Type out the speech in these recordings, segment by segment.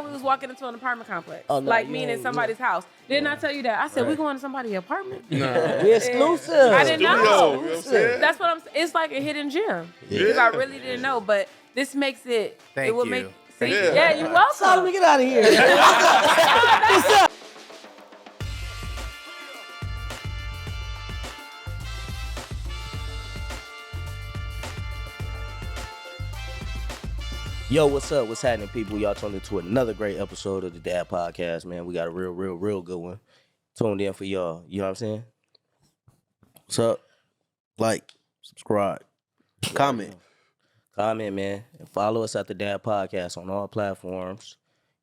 thought we was walking into an apartment complex. Oh, no, like meaning somebody's house. Didn't I tell you that? I said, we going to somebody's apartment? Nah. We exclusive. I didn't know. You know what I'm saying? That's what I'm saying. It's like a hidden gem. Because I really didn't know. But this makes it. Thank it will you. make. Thank See, you. yeah, you're welcome. Solomon, get out of here. What's up? Yo, what's up? What's happening, people? Y'all tuned into another great episode of the D.A.D podcast, man. We got a real good one tuned in for y'all. You know what I'm saying? What's up? Like, subscribe, comment, man, and follow us at the D.A.D podcast on all platforms.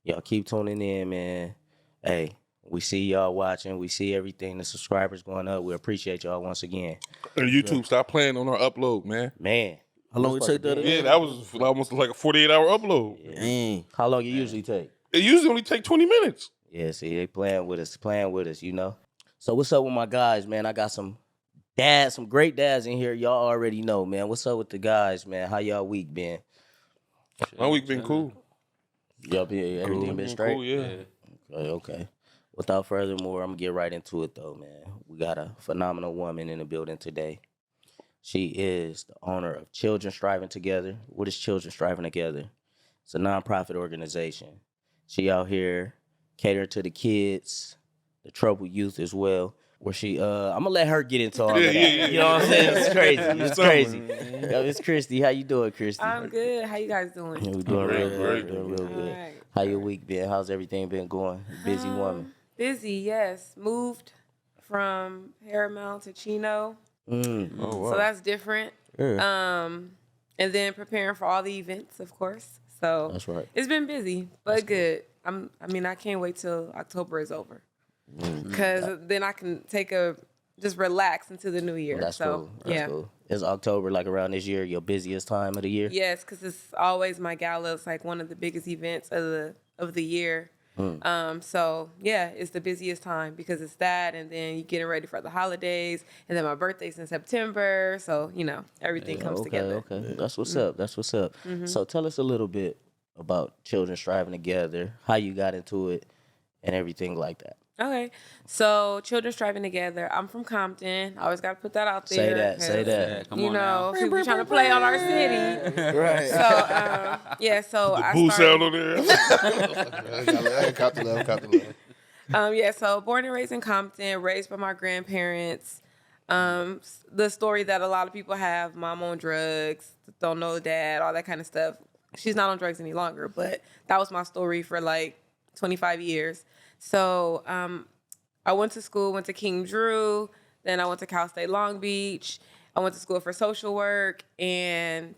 Y'all keep tuning in, man. Hey, we see y'all watching. We see everything. The subscribers going up. We appreciate y'all once again. And YouTube, stop playing on our upload, man. Man, how long it take that? Yeah, that was almost like a 48-hour upload. Yeah. How long it usually take? It usually only take 20 minutes. Yeah, see, they playing with us, you know. So what's up with my guys, man? I got some great dads in here. Y'all already know, man. What's up with the guys, man? How y'all week been? My week been cool. Y'all been everything been straight? Cool, yeah. Okay. Without furthermore, I'm gonna get right into it though, man. We got a phenomenal woman in the building today. She is the owner of Children Striving Together. What is Children Striving Together? It's a nonprofit organization. She out here catering to the kids, the troubled youth as well. Where she, I'm gonna let her get into all of that. You know what I'm saying? It's crazy. It's crazy. Yo, it's Christy. How you doing, Christy? I'm good. How you guys doing? Yeah, we doing real good. Doing real All good. right. How your week been? How's everything been going? Busy woman. Busy, yes. Moved from Paramount to Chino. Mm. Oh, wow. So that's different. Yeah. And then preparing for all the events, of course. So That's right. it's been busy, but good. I can't wait till October is over. Because then I can just relax into the new year. That's so, cool. That's cool. Is October, like around this year, your busiest time of the year? Yes, because it's always my gala. It's like one of the biggest events of the year. So yeah, it's the busiest time because it's that, and then you getting ready for the holidays, and then my birthday's in September. So everything comes together. Okay, that's what's up. That's what's up. So tell us a little bit about Children Striving Together, how you got into it, and everything like that. Okay, so Children Striving Together. I'm from Compton. I always got to put that out there. Say that. Yeah, come on now. People trying to play on our city. Right. So, so I Boo sound started. on there. Cop the love. So born and raised in Compton, raised by my grandparents. The story that a lot of people have: mom on drugs, don't know dad, all that kind of stuff. She's not on drugs any longer, but that was my story for like 25 years. So I went to school, went to King Drew, then I went to Cal State Long Beach. I went to school for social work, and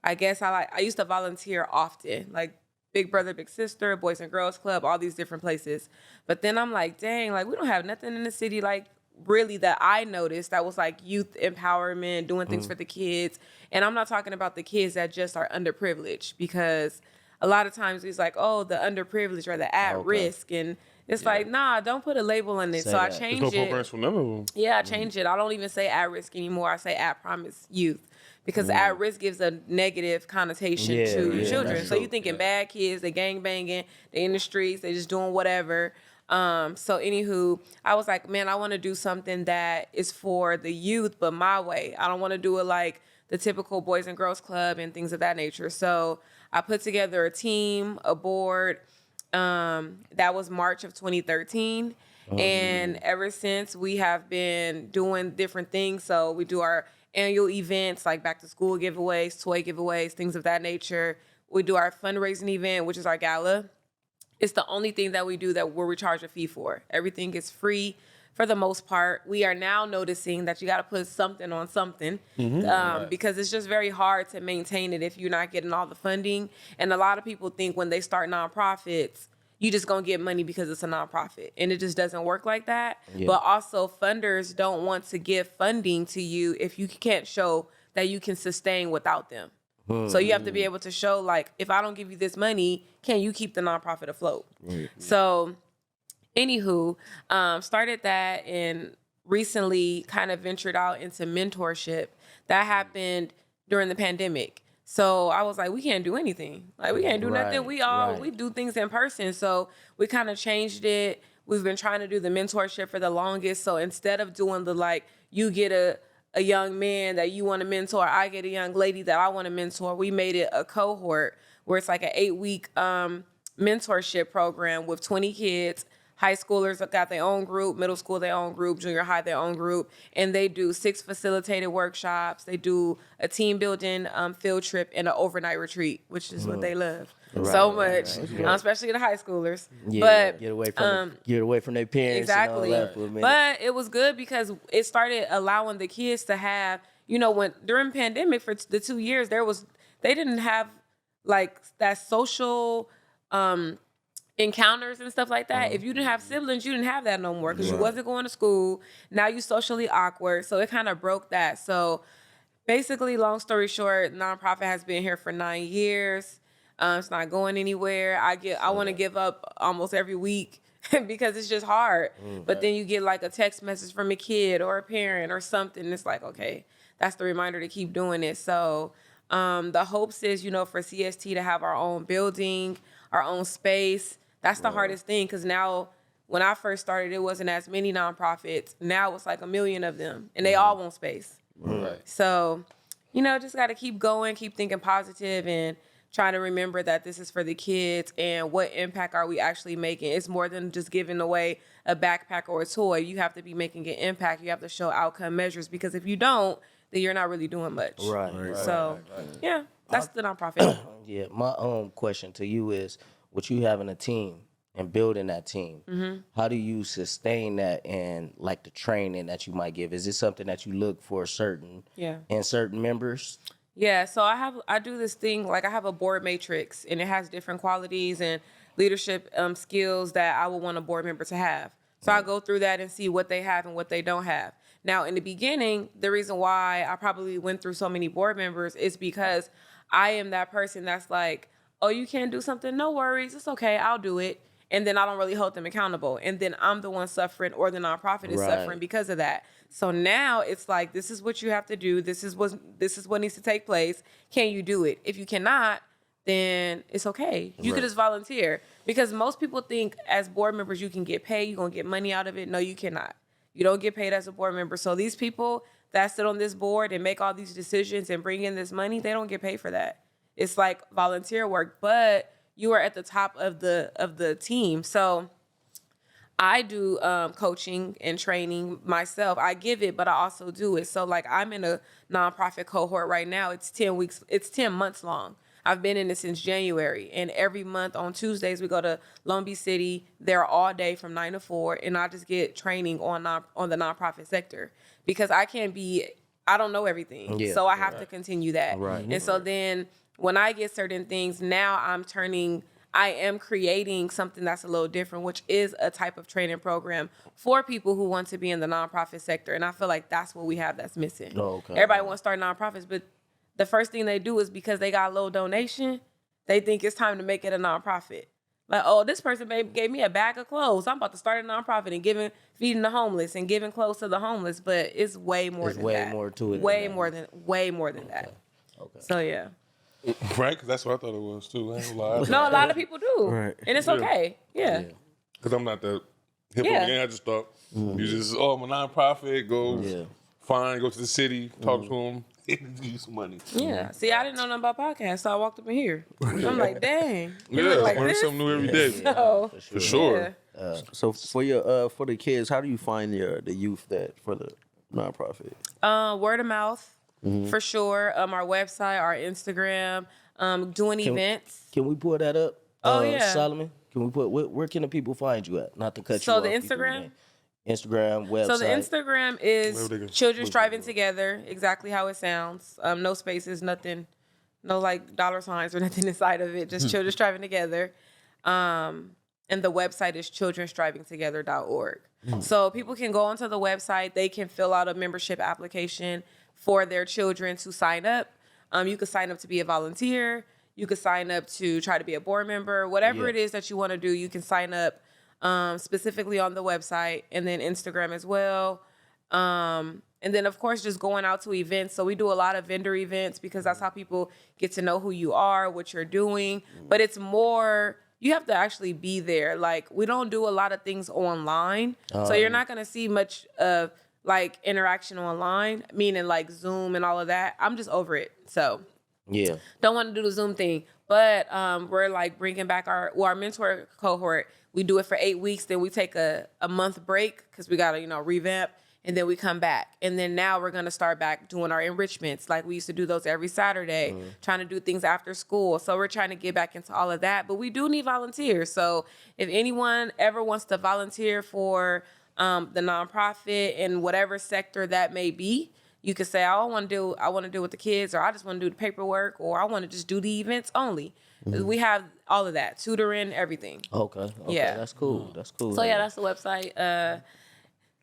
I guess I used to volunteer often, like Big Brother, Big Sister, Boys and Girls Club, all these different places. But then I'm like, dang, like we don't have nothing in the city like really that I noticed that was like youth empowerment, doing things for the kids. And I'm not talking about the kids that just are underprivileged, because a lot of times it's like, oh, the underprivileged or the at risk. And it's like, nah, don't put a label on it. Say so I that. changed There's no it. programs for none of them. Yeah, I changed it. I don't even say at risk anymore. I say at promise youth, because at risk gives a negative connotation to children. that's So true. you thinking bad kids, they gang banging, they in the streets, they just doing whatever. So anywho, I was like, man, I want to do something that is for the youth, but my way. I don't want to do it like the typical Boys and Girls Club and things of that nature. So I put together a team, a board. That was March of 2013. And ever since, we have been doing different things. So we do our annual events like back to school giveaways, toy giveaways, things of that nature. We do our fundraising event, which is our gala. It's the only thing that we do where we charge a fee for. Everything is free for the most part. We are now noticing that you got to put something on something because it's just very hard to maintain it if you're not getting all the funding. And a lot of people think when they start nonprofits, you just going to get money because it's a nonprofit. And it just doesn't work like that. Yeah. But also funders don't want to give funding to you if you can't show that you can sustain without them. So you have to be able to show, like, if I don't give you this money, can you keep the nonprofit afloat? Right. So anywho, started that and recently kind of ventured out into mentorship. That happened during the pandemic. So I was like, we can't do anything. Like, we can't do nothing. Right. We do things in person. So we kind of changed it. We've been trying to do the mentorship for the longest. So instead of doing the, like, you get a young man that you want to mentor, I get a young lady that I want to mentor, we made it a cohort where it's like an 8-week mentorship program with 20 kids. High schoolers got their own group, middle school their own group, junior high their own group, and they do 6 facilitated workshops. They do a team building field trip and an overnight retreat, which is what they love so much, especially the high schoolers. Yeah, But get away from their parents. exactly. And all that for a minute. But it was good because it started allowing the kids to have, when during pandemic for the 2 years they didn't have like that social encounters and stuff like that. If you didn't have siblings, you didn't have that no more because you wasn't going to school. Now you socially awkward. So it kind of broke that. So basically, long story short, nonprofit has been here for 9 years. It's not going anywhere. I want to give up almost every week because it's just hard. But then you get like a text message from a kid or a parent or something. It's like, okay, that's the reminder to keep doing it. So the hopes is, for CST to have our own building, our own space. That's the hardest thing because now when I first started, it wasn't as many nonprofits. Now it's like 1 million of them and they all want space. Right. So, just got to keep going, keep thinking positive and trying to remember that this is for the kids and what impact are we actually making. It's more than just giving away a backpack or a toy. You have to be making an impact. You have to show outcome measures because if you don't, then you're not really doing much. Right. So, yeah, that's the nonprofit. Yeah, my question to you is, with you having a team and building that team, how do you sustain that and like the training that you might give? Is it something that you look for in certain members? Yeah, so I do this thing, like I have a board matrix and it has different qualities and leadership skills that I would want a board member to have. So I go through that and see what they have and what they don't have. Now, in the beginning, the reason why I probably went through so many board members is because I am that person that's like, oh, you can't do something? No worries. It's okay. I'll do it. And then I don't really hold them accountable. And then I'm the one suffering or the nonprofit is suffering because of that. So now it's like, this is what you have to do. This is what needs to take place. Can you do it? If you cannot, then it's okay. You can just volunteer. Because most people think as board members, you can get paid. You're going to get money out of it. No, you cannot. You don't get paid as a board member. So these people that sit on this board and make all these decisions and bring in this money, they don't get paid for that. It's like volunteer work, but you are at the top of the team. So I do coaching and training myself. I give it, but I also do it. So like I'm in a nonprofit cohort right now. It's 10 weeks. It's 10 months long. I've been in it since January. And every month on Tuesdays, we go to Long Beach City. They're all day from 9 to 4. And I just get training on the nonprofit sector because I don't know everything. Yeah, so I have to continue that. Right. And so then when I get certain things, now I am creating something that's a little different, which is a type of training program for people who want to be in the nonprofit sector. And I feel like that's what we have that's missing. Everybody wants to start nonprofits, but the first thing they do is because they got a little donation, they think it's time to make it a nonprofit. Like, oh, this person gave me a bag of clothes. I'm about to start a nonprofit and feeding the homeless and giving clothes to the homeless. But it's way more than that. Way more to it. Way more than that. Okay. So, yeah. Right, because that's what I thought it was too. I ain't gonna lie. No, a lot of people do, and it's okay. Yeah. Because I'm not that hip on the game. I just thought you just I'm a nonprofit. Go to the city, talk to them, give you some money. Yeah. See, I didn't know nothing about podcasts, so I walked up in here. I'm like, dang. Learn something new every day. So, for sure. Yeah. So for the kids, how do you find the youth for the nonprofit? Word of mouth. For sure. Our website, our Instagram, doing events. Can we pull that up? Oh, yeah. Solomon, can we where can the people find you at? Not to cut you So off. the Instagram? Instagram, website. So the Instagram is Children Striving Together, exactly how it sounds. No spaces, nothing, no like dollar signs or nothing inside of it, just Children Striving Together. And the website is childrenstrivingtogether.org. So people can go onto the website, they can fill out a membership application for their children to sign up. You could sign up to be a volunteer. You could sign up to try to be a board member. Whatever it is that you want to do, you can sign up specifically on the website and then Instagram as well. And And then, of course, just going out to events. So we do a lot of vendor events because that's how people get to know who you are, what you're doing. But it's more, you have to actually be there. Like, we don't do a lot of things online. So you're not going to see much of, like, interaction online, meaning, like, Zoom and all of that. I'm just over it. So Yeah. don't want to do the Zoom thing. But we're, like, bringing back our mentor cohort. We do it for 8 weeks. Then we take a month break because we got to, revamp. And then we come back. And then now we're going to start back doing our enrichments. Like we used to do those every Saturday, trying to do things after school. So we're trying to get back into all of that. But we do need volunteers. So if anyone ever wants to volunteer for the nonprofit in whatever sector that may be, you could say, I want to do with the kids, or I just want to do the paperwork, or I want to just do the events only. We have all of that, tutoring, everything. Okay. Yeah. That's cool. So yeah, that's the website.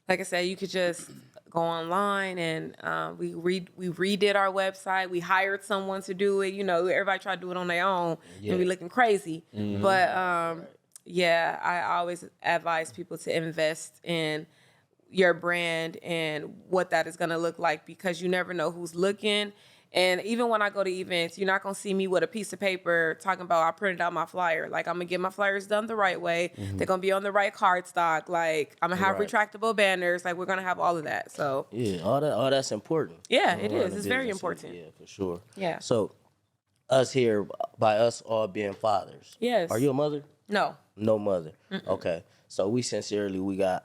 Like I said, you could just go online, and we redid our website. We hired someone to do it. Everybody tried to do it on their own, and we looking crazy. But I always advise people to invest in your brand and what that is going to look like, because you never know who's looking. And even when I go to events, you're not going to see me with a piece of paper talking about I printed out my flyer. Like, I'm going to get my flyers done the right way. They're going to be on the right cardstock. Like, I'm going to have retractable banners. Like, we're going to have all of that. So yeah, all that's important. Yeah, it is. It's very important. Yeah, for sure. Yeah. So us here, by us all being fathers. Yes. Are you a mother? No. No mother. Okay. So we got,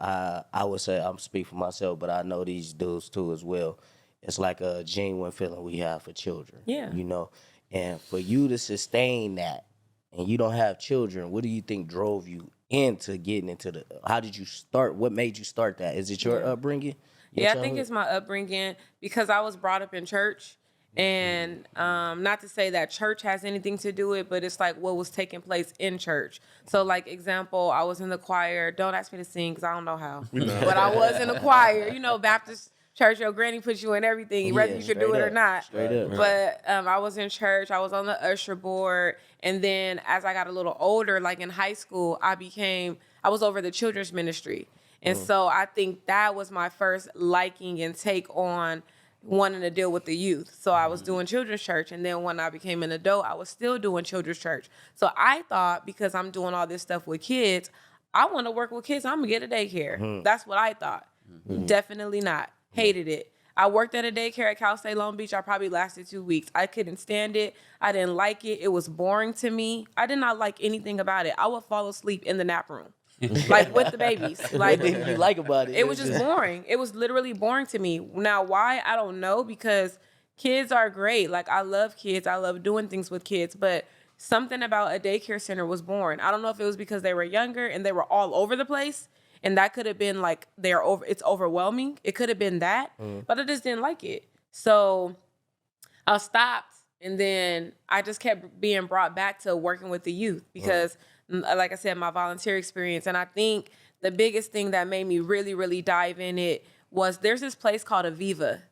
I would say, I'm speaking for myself, but I know these dudes too as well. It's like a genuine feeling we have for children. Yeah. And for you to sustain that and you don't have children, what do you think drove you into getting into how did you start? What made you start that? Is it your upbringing? I think it's my upbringing, because I was brought up in church. And not to say that church has anything to do with it, but it's like what was taking place in church. So, like, example, I was in the choir. Don't ask me to sing because I don't know how. But I was in the choir. Baptist church, your granny puts you in everything, whether you could do it or not. Straight up. But I was in church. I was on the usher board. And then as I got a little older, like in high school, I was over the children's ministry. And so I think that was my first liking and take on wanting to deal with the youth. So I was doing children's church. And then when I became an adult, I was still doing children's church. So I thought, because I'm doing all this stuff with kids, I want to work with kids. I'm going to get a daycare. That's what I thought. Definitely not. Hated it. I worked at a daycare at Cal State Long Beach. I probably lasted 2 weeks. I couldn't stand it. I didn't like it. It was boring to me. I did not like anything about it. I would fall asleep in the nap room. Like with the babies. Like, what did you like about it? It was just boring. It was literally boring to me. Now, why? I don't know, because kids are great. Like, I love kids. I love doing things with kids. But something about a daycare center was boring. I don't know if it was because they were younger and they were all over the place. And that could have been like, it's overwhelming. It could have been that. But I just didn't like it. So I stopped. And then I just kept being brought back to working with the youth because, like I said, my volunteer experience. And I think the biggest thing that made me really, really dive in it was there's this place called Aviva.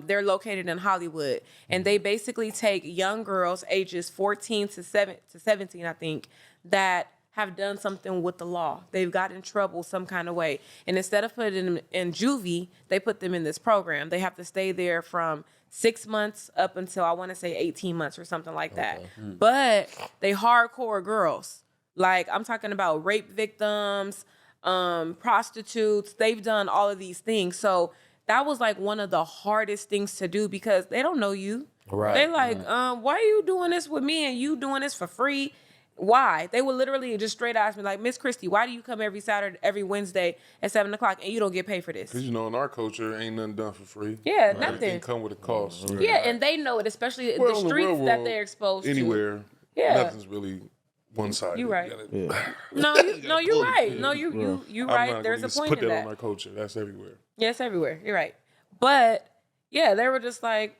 They're located in Hollywood. And they basically take young girls ages 14 to 17, I think, that have done something with the law. They've got in trouble some kind of way. And instead of putting them in juvie, they put them in this program. They have to stay there from 6 months up until, I want to say, 18 months or something like that. But they hardcore girls. Like, I'm talking about rape victims, prostitutes. They've done all of these things. So that was like one of the hardest things to do because they don't know you. Right. They're like, why are you doing this with me and you doing this for free? Why? They would literally just straight ask me, like, Miss Christi, why do you come every Wednesday at 7 o'clock and you don't get paid for this? Because, in our culture, ain't nothing done for free. Yeah, Everything nothing. come with a cost. Yeah, and they know it, especially the in streets real that world, they're exposed anywhere, to. Yeah. nothing's really one-sided. You're right. You No, you're right. No, you're right. There's a point put in that that. on our culture. That's everywhere. Yeah, it's everywhere. You're right. But, yeah, they were just like,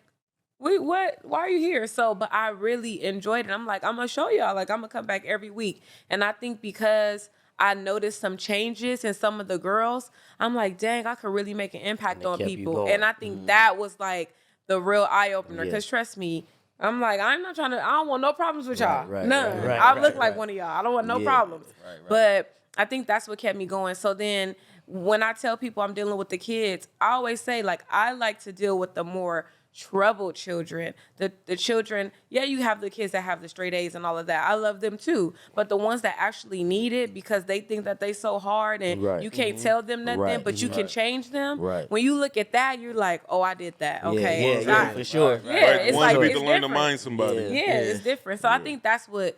wait, what? Why are you here? So, but I really enjoyed it. I'm like, I'm going to show y'all. Like, I'm going to come back every week. And I think because I noticed some changes in some of the girls, I'm like, dang, I could really make an impact on people. And I think that was like the real eye-opener. Because trust me, I'm like, I don't want no problems with y'all. None. I look like one of y'all. I don't want no problems. But I think that's what kept me going. So then when I tell people I'm dealing with the kids, I always say, like, I like to deal with the more troubled children. The children, yeah, you have the kids that have the straight A's and all of that. I love them too. But the ones that actually need it because they think that they so hard and Right. you can't tell them nothing, Right. but you can change them. Right. When you look at that, you're like, oh, I did that. Okay. Yeah, for sure. Yeah, Right. it's Ones like, that need it's to learn to different. mind somebody. Yeah, it's different. So I think that's what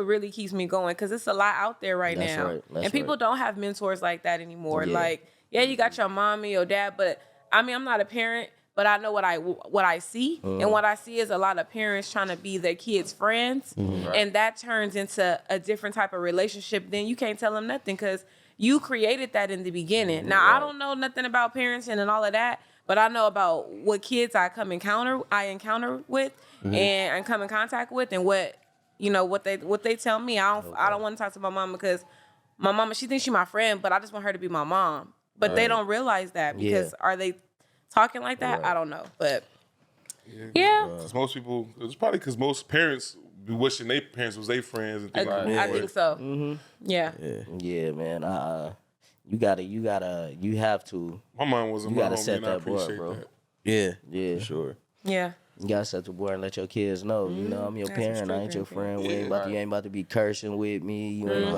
really keeps me going because it's a lot out there right That's now. right. That's and people right. don't have mentors like that anymore. Yeah. Like, yeah, you got your mommy, your dad, but I mean, I'm not a parent, but I know what I see. And what I see is a lot of parents trying to be their kids' friends. And that turns into a different type of relationship. Then you can't tell them nothing because you created that in the beginning. Now, I don't know nothing about parenting and all of that, but I know about what kids I encounter with and come in contact with and what they tell me. I don't want to talk to my mama because my mama, she thinks she's my friend, but I just want her to be my mom. But they don't realize that because are they talking like that? Right. I don't know. But yeah. Because most people, it's probably because most parents be wishing their parents was their friends and things like that. I think so. Yeah. Yeah, man. You have to. My mom wasn't You my gotta homie, set and I that bar, appreciate bro. that. Yeah, for sure. Yeah. You gotta set the board and let your kids know. You know, I'm your That's some parent. I ain't strict your parenting. friend. You ain't about to be cursing with me. You ain't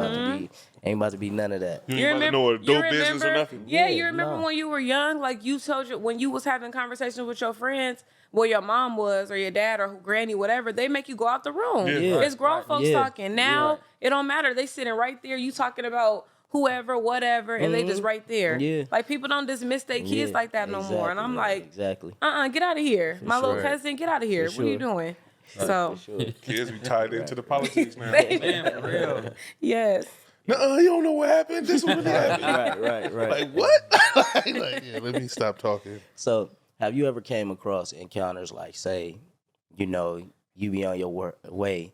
about to be none of that. You ain't about to know adult business or nothing. Yeah, Yeah, you remember no. when you were young, like you told you when you was having conversations with your friends, where your mom was or your dad or granny, whatever, they make you go out the room. Yeah. It's grown folks Yeah. talking. Now it don't matter. They sitting right there. You talking about whoever, whatever, and they just right there. Yeah. Like people don't dismiss their kids like that no more. And I'm like, exactly. get out of here. My little sure. cousin, get out of here. What are you doing? So Kids be tied into the politics now. Man, for real. yes. Nuh-uh, you don't know what happened. This one happened. Right. Like, what? Like, yeah, let me stop talking. So, have you ever came across encounters like, say, you be on your way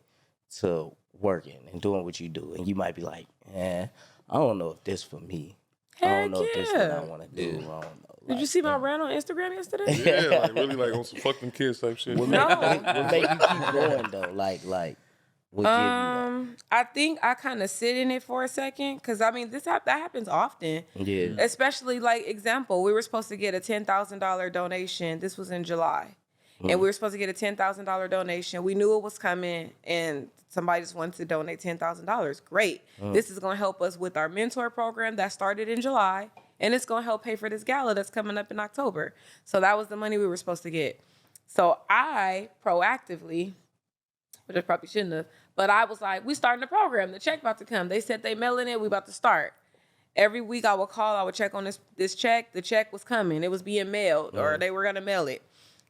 to working and doing what you do, and you might be like, I don't know if this for me. I don't know if this is what I want to do. I don't know. Did you see my rant on Instagram yesterday? Yeah, like really like on some fuck them kids type shit. What No. make you keep going though? Like, what give you that? I think I kind of sit in it for a second because I mean that happens often. Yeah. Especially like example, we were supposed to get a $10,000 donation. This was in July, and we were supposed to get a $10,000 donation. We knew it was coming, and somebody just wanted to donate $10,000. Great. This is going to help us with our mentor program that started in July, and it's going to help pay for this gala that's coming up in October. So that was the money we were supposed to get. So I proactively, which I probably shouldn't have, but I was like, we starting the program. The check about to come. They said they mailing it. We about to start. Every week I would call. I would check on this check. The check was coming. It was being mailed, or they were going to mail it.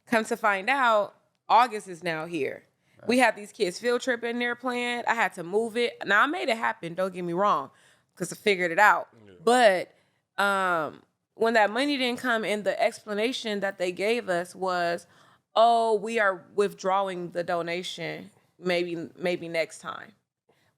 Come to find out, August is now here. We had these kids field trip in there planned. I had to move it. Now I made it happen. Don't get me wrong, because I figured it out. But when that money didn't come, and the explanation that they gave us was, "Oh, we are withdrawing the donation. Maybe next time."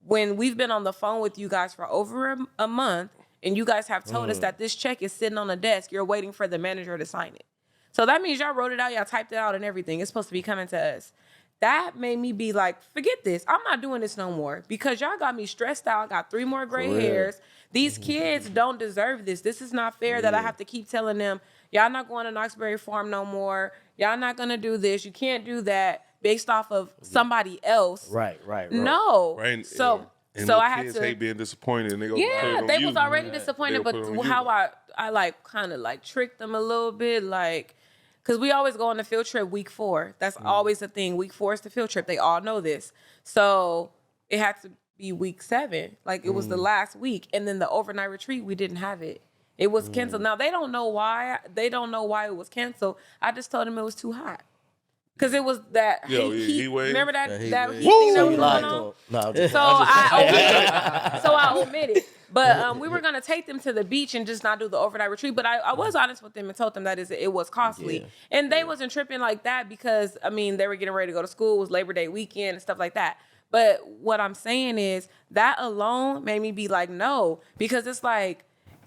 When we've been on the phone with you guys for over a month, and you guys have told us that this check is sitting on the desk, you're waiting for the manager to sign it. So that means y'all wrote it out, y'all typed it out, and everything. It's supposed to be coming to us. That made me be like, forget this. I'm not doing this no more because y'all got me stressed out. I got 3 more gray hairs. These kids don't deserve this. This is not fair that I have to keep telling them, y'all not going to Knoxbury Farm no more. Y'all not going to do this. You can't do that based off of somebody else. Right. No. Right. So And so the I had kids to. hate being disappointed, and they go. Yeah, they was already They'll disappointed, but put it on you. how I like kind of like tricked them a little bit, like, because we always go on the field trip week 4. That's always a thing. Week 4 is the field trip. They all know this. So it had to be week 7. Like it was the last week, and then the overnight retreat, we didn't have it. It was canceled. Now they don't know why. They don't know why it was canceled. I just told them it was too hot. Cause it was that heat wave. Remember that heat that wave. heat thing that So was you going lied to on? him. No, I'm just- So I omitted. But we were gonna take them to the beach and just not do the overnight retreat. But I was honest with them and told them that it was costly, and they wasn't tripping like that because I mean they were getting ready to go to school. It was Labor Day weekend and stuff like that. But what I'm saying is that alone made me be like no, because it's like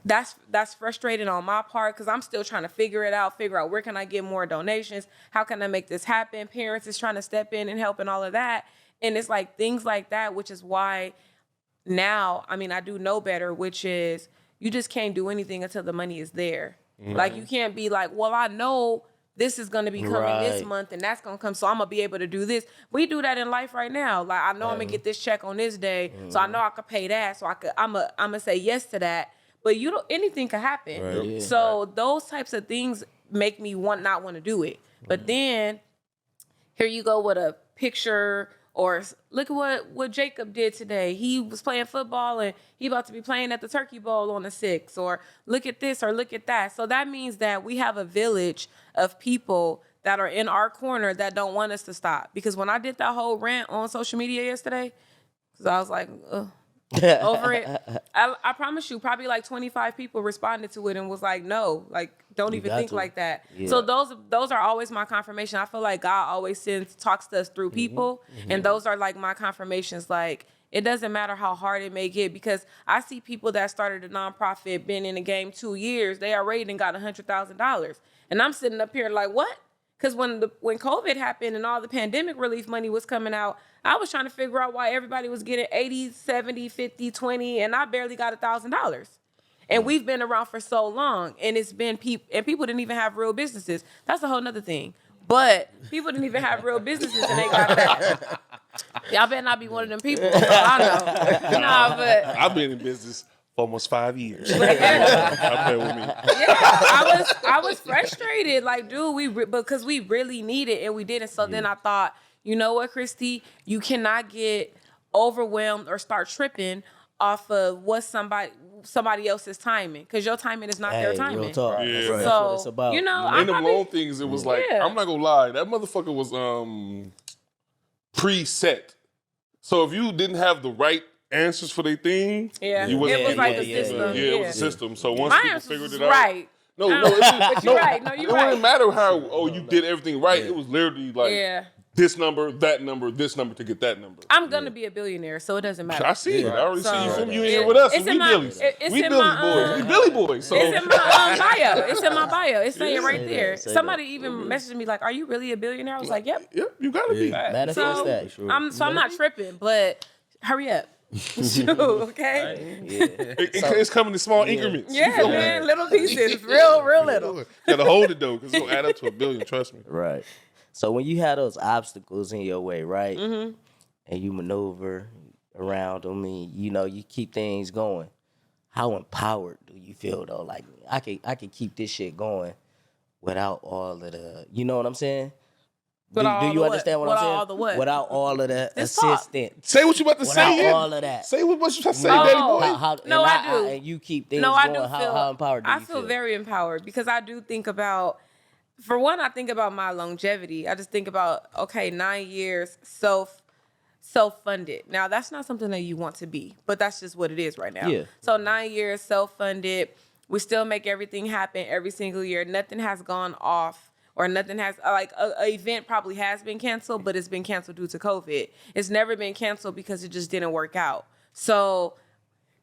that's frustrating on my part because I'm still trying to figure out where can I get more donations, how can I make this happen. Parents is trying to step in and help and all of that, and it's like things like that, which is why now, I mean, I do know better, which is you just can't do anything until the money is there. Like, you can't be like, well, I know this is going to be coming this month and that's going to come, so I'm going to be able to do this. We do that in life right now. Like, I know I'm going to get this check on this day, so I know I could pay that, so I'm going to say yes to that. But anything could happen. Right. Yeah. So those types of things make me not want to do it. But then here you go with a picture, or look at what Jacob did today. He was playing football and he about to be playing at the Turkey Bowl on the 6th, or look at this or look at that. So that means that we have a village of people that are in our corner that don't want us to stop. Because when I did that whole rant on social media yesterday, because I was like, ugh. Over it. I promise you, probably like 25 people responded to it and was like, no, like, don't even think like that. Yeah. So those are always my confirmation. I feel like God always talks to us through people. And those are like my confirmations. Like, it doesn't matter how hard it may get, because I see people that started a nonprofit, been in the game 2 years, they already done got $100,000. And I'm sitting up here like, what? Because when COVID happened and all the pandemic relief money was coming out, I was trying to figure out why everybody was getting 80, 70, 50, 20, and I barely got $1,000. And we've been around for so long, and it's been people didn't even have real businesses. That's a whole nother thing. But people didn't even have real businesses, and they got that. Y'all better not be one of them people. I know. Nah, but I've been in business for almost 5 years. With me. Yeah, I was frustrated. Like, dude, because we really need it and we didn't. So then I thought, you know what, Christy, you cannot get overwhelmed or start tripping off of what somebody else's timing, because your timing is not their timing. Real talk. Yeah. That's So what it's about. you know, In them loan things, it was like, I'm not gonna lie, that motherfucker was preset. So if you didn't have the right answers for their thing, you wasn't it was like the yeah, system. it was a system. So once My people answer figured was it out, right. No, but you're right. No, you're it right. wouldn't matter how you did everything right. It was literally like this number, that number, this number to get that number. I'm gonna be a billionaire, so it doesn't matter. I see it. I already see you. You in it- here with us. it's We in my- Billies. it's We in Billy my, boys. We Billy boys. So It's in my bio. It's in my bio. It's saying right Say there. that, say Somebody even messaged me like, "Are you really a billionaire?" I was like, "Yep." Yep, you gotta be. Manifest So that. Sure. I'm not tripping, but hurry up. Shoot, okay? It's coming in small increments. Yeah, man, little pieces, real little. Gotta hold it though, because it's gonna add up to $1 billion. Trust me. Right. So when you had those obstacles in your way, right, Mm-hmm. and you maneuver around them, and you keep things going, how empowered do you feel though? Like, I could keep this shit going without all of the, you know what I'm saying? Do you understand what I'm saying? Without all the what? Without all of the Just talk. assistance. Say what you about to say. Without Yeah. all of that. Say what you trying to say, Oh. daddy boy. No, I do. And you keep things No, I going. do feel. How empowered do you feel? I feel very empowered, because I do think about. For one, I think about my longevity. I just think about 9 years self-funded. Now, that's not something that you want to be, but that's just what it is right now. Yeah. So 9 years self-funded. We still make everything happen every single year. Nothing has gone off, or nothing has, like, a event probably has been canceled, but it's been canceled due to COVID. It's never been canceled because it just didn't work out. So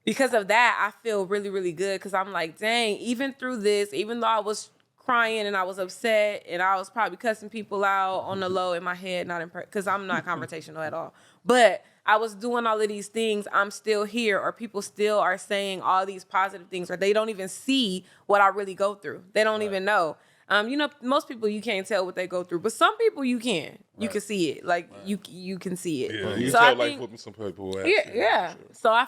because of that, I feel really, really good, because I'm like, dang, even through this, even though I was crying and I was upset and I was probably cussing people out on the low in my head, not because I'm not confrontational at all, but I was doing all of these things, I'm still here, or people still are saying all these positive things, or they don't even see what I really go through. They don't even know. Most people, you can't tell what they go through, but some people you can. You can see it. Like, you can see it. Yeah, you So can I tell like think, whooping some people. yeah. So I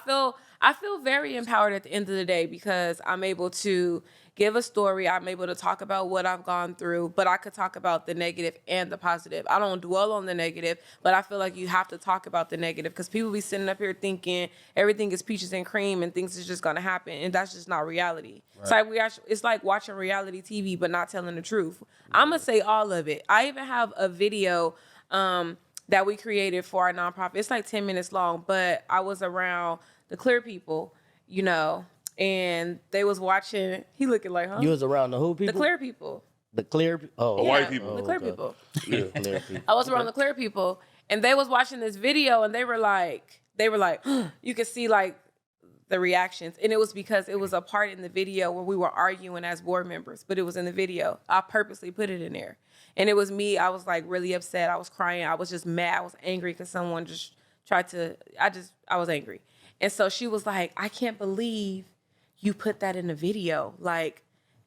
feel very empowered at the end of the day, because I'm able to give a story. I'm able to talk about what I've gone through, but I could talk about the negative and the positive. I don't dwell on the negative, but I feel like you have to talk about the negative, because people be sitting up here thinking everything is peaches and cream and things is just gonna happen, and that's just not reality. Right. It's like watching reality TV but not telling the truth. I'm gonna say all of it. I even have a video that we created for our nonprofit. It's like 10 minutes long, but I was around the Clear people, and they was watching. He looking like, huh? You was around the who people? The Clear people. The clear. Oh, white people. The Clear people. Yeah. Clear people. I was around the Clear people, and they was watching this video, and they were like, you could see like the reactions, and it was because it was a part in the video where we were arguing as board members, but it was in the video. I purposely put it in there, and it was me. I was like really upset. I was crying. I was just mad. I was angry because someone just tried to. I was angry, and so she was like, I can't believe you put that in a video, like,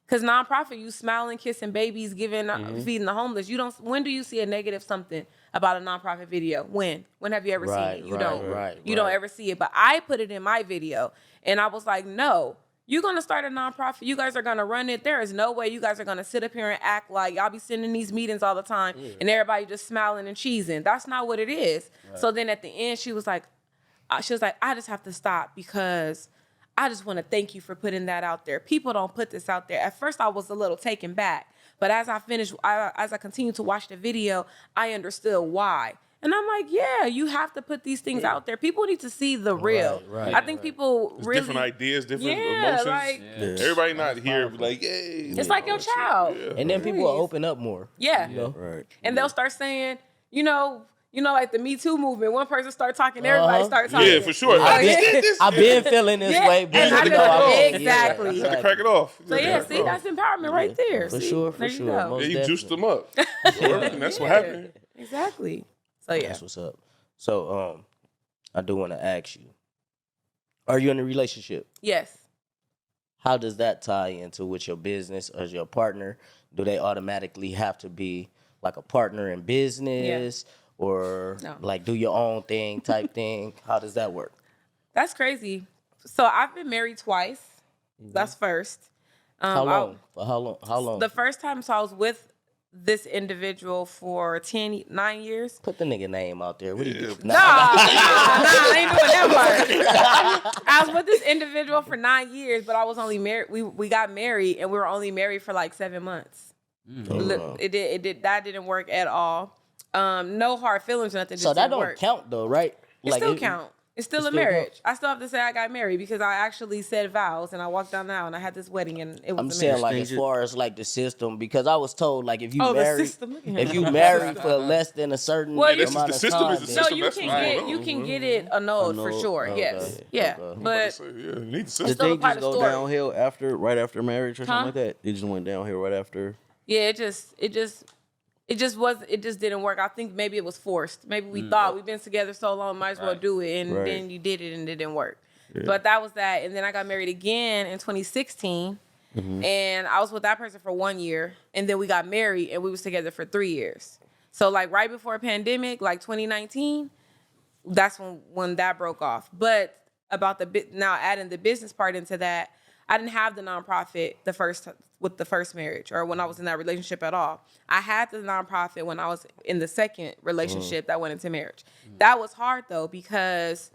because nonprofit, you smiling, kissing babies, giving, feeding the homeless. You don't. When do you see a negative something about a nonprofit video? When have you ever seen it? You don't. You don't ever see it. But I put it in my video, and I was like, no. You're going to start a nonprofit. You guys are going to run it. There is no way you guys are going to sit up here and act like y'all be sitting in these meetings all the time and everybody just smiling and cheesing. That's not what it is. Right. So then at the end, she was like, I just have to stop because I just want to thank you for putting that out there. People don't put this out there. At first, I was a little taken back. But as I continued to watch the video, I understood why. And I'm like, yeah, you have to put these things out there. People need to see the real. Right, I think people it's really different ideas, different emotions. Like, everybody not here like, hey. It's like your child. Yeah. And then people will open up more. Yeah. You know? Right. And they'll start saying, like the Me Too movement. One person start talking, everybody start talking. Yeah, for sure. I've been feeling this way, but exactly. You have to crack it off. So see, that's empowerment right there. For sure. Yeah, you juiced them up. That's what happened. Exactly. So yeah, that's what's up. So I do want to ask you: are you in a relationship? Yes. How does that tie into with your business as your partner? Do they automatically have to be like a partner in business, or like do your own thing type thing? How does that work? That's crazy. So I've been married twice. That's first. How long? How long? The first time, so I was with this individual for 9 years. Put the nigga name out there. What do you do? Nah, I ain't doing that part. I was with this individual for 9 years, but I was only married. We got married, and we were only married for like 7 months. That didn't work at all. No hard feelings or nothing. So that don't count though, right? It still count. It's still a marriage. I still have to say I got married because I actually said vows and I walked down the aisle and I had this wedding and it was. I'm saying like as far as like the system, because I was told like if you marry marry for less than a certain amount of time, you can get it annulled for sure. Okay. Yes, yeah, but did they just go downhill right after marriage or something like that? It just went downhill right after. Yeah, it just didn't work. I think maybe it was forced. Maybe we thought we've been together so long, might as well do it. And then you did it and it didn't work. Yeah. But that was that. And then I got married again in 2016. And I was with that person for 1 year. And then we got married and we was together for 3 years. So like right before pandemic, like 2019, that's when that broke off. But about now adding the business part into that, I didn't have the nonprofit with the first marriage or when I was in that relationship at all. I had the nonprofit when I was in the second relationship that went into marriage. That was hard though, because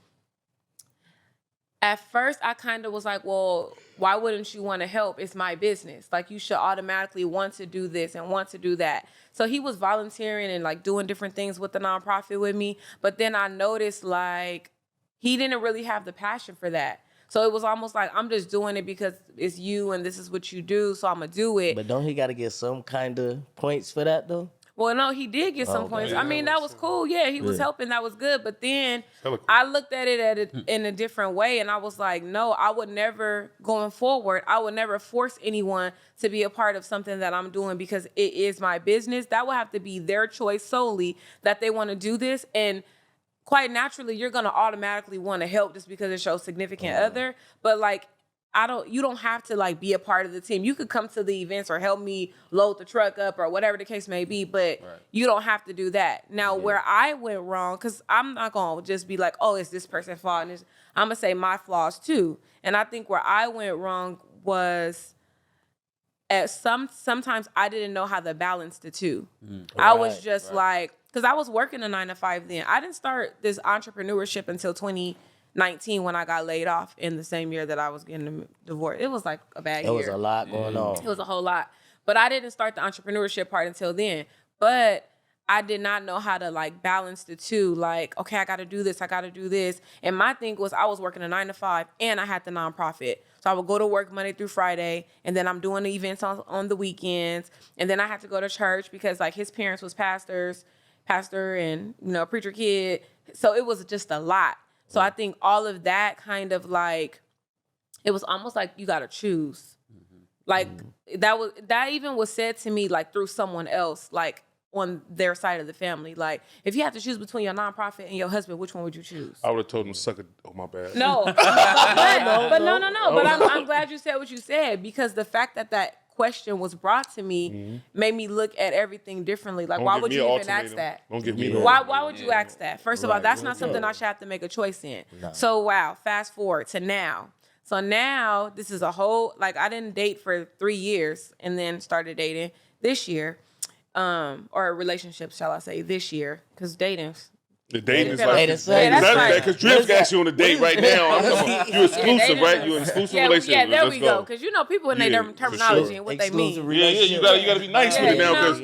at first I kind of was like, well, why wouldn't you want to help? It's my business. Like you should automatically want to do this and want to do that. So he was volunteering and like doing different things with the nonprofit with me. But then I noticed like he didn't really have the passion for that. So it was almost like, I'm just doing it because it's you and this is what you do, so I'm going to do it. But don't he got to get some kind of points for that, though? Well, no, he did get some points. I mean, that was cool. Yeah, he was helping. That was good. But then I looked at it in a different way, and I was like, no, I would never, going forward, I would never force anyone to be a part of something that I'm doing because it is my business. That would have to be their choice solely that they want to do this. And quite naturally, you're gonna automatically want to help just because it shows significant other. But like, you don't have to like be a part of the team. You could come to the events or help me load the truck up or whatever the case may be, but you don't have to do that. Now, where I went wrong, because I'm not gonna just be like, oh, it's this person's fault, and I'm gonna say my flaws too. And I think where I went wrong was sometimes I didn't know how to balance the two. I was just like, because I was working a 9 to 5 then. I didn't start this entrepreneurship until 2019 when I got laid off in the same year that I was getting divorced. It was like a bad year. It was a lot going on. It was a whole lot. But I didn't start the entrepreneurship part until then. But I did not know how to like balance the two. Like, okay, I got to do this. I got to do this. And my thing was I was working a 9 to 5 and I had the nonprofit. So I would go to work Monday through Friday, and then I'm doing the events on the weekends. And then I had to go to church because like his parents was pastor and, preacher kid. So it was just a lot. So I think all of that kind of like, it was almost like you got to choose. Like that even was said to me like through someone else. Like on their side of the family. Like, if you have to choose between your nonprofit and your husband, which one would you choose? I would have told him to suck it. Oh, my bad. No, but no. But I'm glad you said what you said, because the fact that question was brought to me made me look at everything differently. Like, why would you even ask that? Don't give me Why would you ask that? First of all, that's not something I should have to make a choice in. No. So wow, fast forward to now. So now this is a whole, like, I didn't date for 3 years and then started dating this year, or relationships, shall I say, this year, because dating. The dating is like, that's right. Because Drip's got you on a date right now. You exclusive, right? You an exclusive relationship. Yeah, there we go. Because people in their terminology and what they mean. Yeah, you gotta be nice with it now, because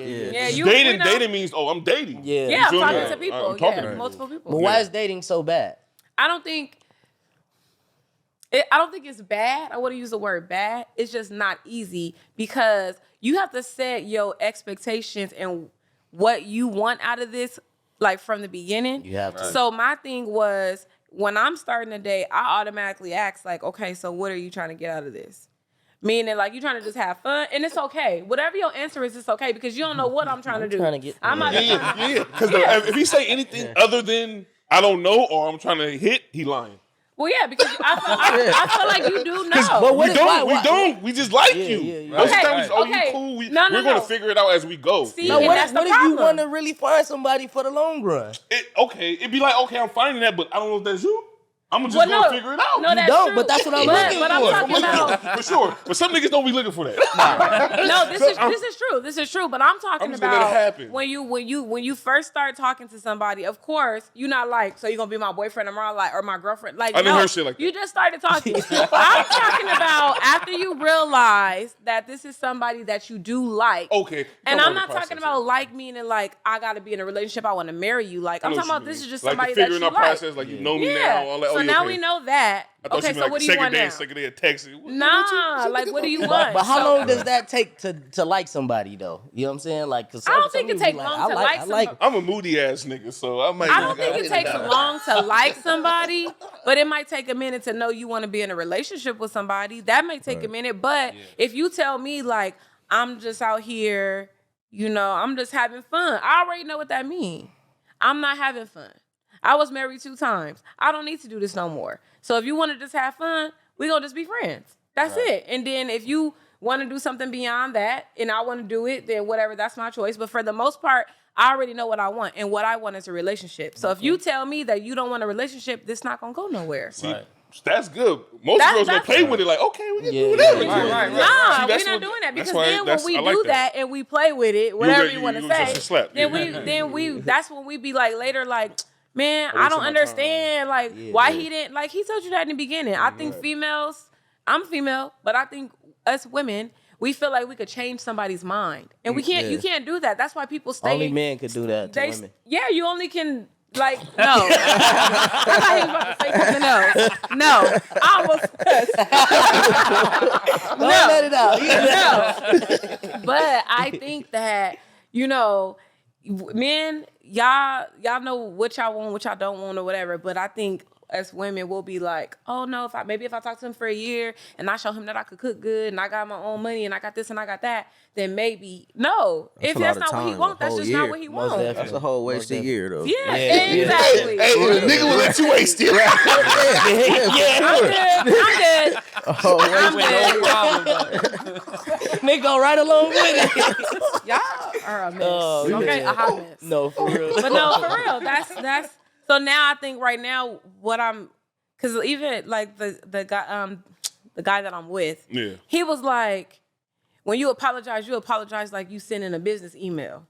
dating means, I'm dating. Yeah, I'm talking to people. Yeah, multiple people. But why is dating so bad? I don't think it's bad. I wouldn't use the word bad. It's just not easy, because you have to set your expectations and what you want out of this, like, from the beginning. You have to. So my thing was, when I'm starting a date, I automatically ask, like, okay, so what are you trying to get out of this? Meaning, like, you trying to just have fun, and it's okay. Whatever your answer is, it's okay, because you don't know what I'm trying to do. Because if he say anything other than I don't know or I'm trying to hit, he lying. Well, yeah, because I feel like you do know. But we don't. We just like you. Most of the time, you cool. We're going to figure it out as we go. See, what if you want to really find somebody for the long run? It'd be like, okay, I'm finding that, but I don't know if that's you. I'm just going to figure it out. No, that's true. But that's what I'm looking for. But I'm talking about... For sure. But some niggas don't be looking for that. No, this is true. This is true. But I'm talking about when you first start talking to somebody, of course, you're not like, so you're going to be my boyfriend or my girlfriend. Like, I didn't hear shit like that. You just started talking. I'm talking about after you realize that this is somebody that you do like. Okay. And I'm not talking about like meaning like, I got to be in a relationship, I want to marry you. Like, I'm talking about this is just somebody that you like. Process, like, you know me now. All that. So now we know that. Okay, so what do you want now? Second day of text. Nah, like, what do you want? But how long does that take to like somebody, though? You know what I'm saying? Like, cause I don't think it takes long to like somebody. I'm a moody ass nigga, so I might. I don't think it takes long to like somebody, but it might take a minute to know you want to be in a relationship with somebody. That may take a minute, but if you tell me, like, I'm just out here, I'm just having fun, I already know what that means. I'm not having fun. I was married 2 times. I don't need to do this no more. So if you want to just have fun, we're going to just be friends. That's it. And then if you want to do something beyond that and I want to do it, then whatever, that's my choice. But for the most part, I already know what I want. And what I want is a relationship. So if you tell me that you don't want a relationship, this not going to go nowhere. See, that's good. Most girls going to play with it like, okay, we can do whatever. Right. Nah, we're not doing that. Because then when we do that and we play with it, whatever you want to say, then that's when we be like later like, man, I don't understand, why he didn't, like, he told you that in the beginning. I think females, I'm female, but I think us women, we feel like we could change somebody's mind. And we can't, you can't do that. That's why people stay. Only men could do that to women. Yeah, you only can, like, no. I thought he was about to say something else. No, I almost cussed. Don't let it out. No. But I think that, men, y'all know what y'all want, what y'all don't want, or whatever. But I think us women will be like, oh no, if I talk to him for a year and I show him that I could cook good and I got my own money and I got this and I got that, then maybe no. If that's not what he wants, that's just not what he wants. That's a whole wasted year though. Yeah, exactly. Hey, the nigga will let you waste it. I'm good. Nigga go right along with it. Y'all are a mess. Okay, a hot mess. No, for real. But no, for real. That's so now I think right now because even like the guy that I'm with, he was like, when you apologize like you sending a business email.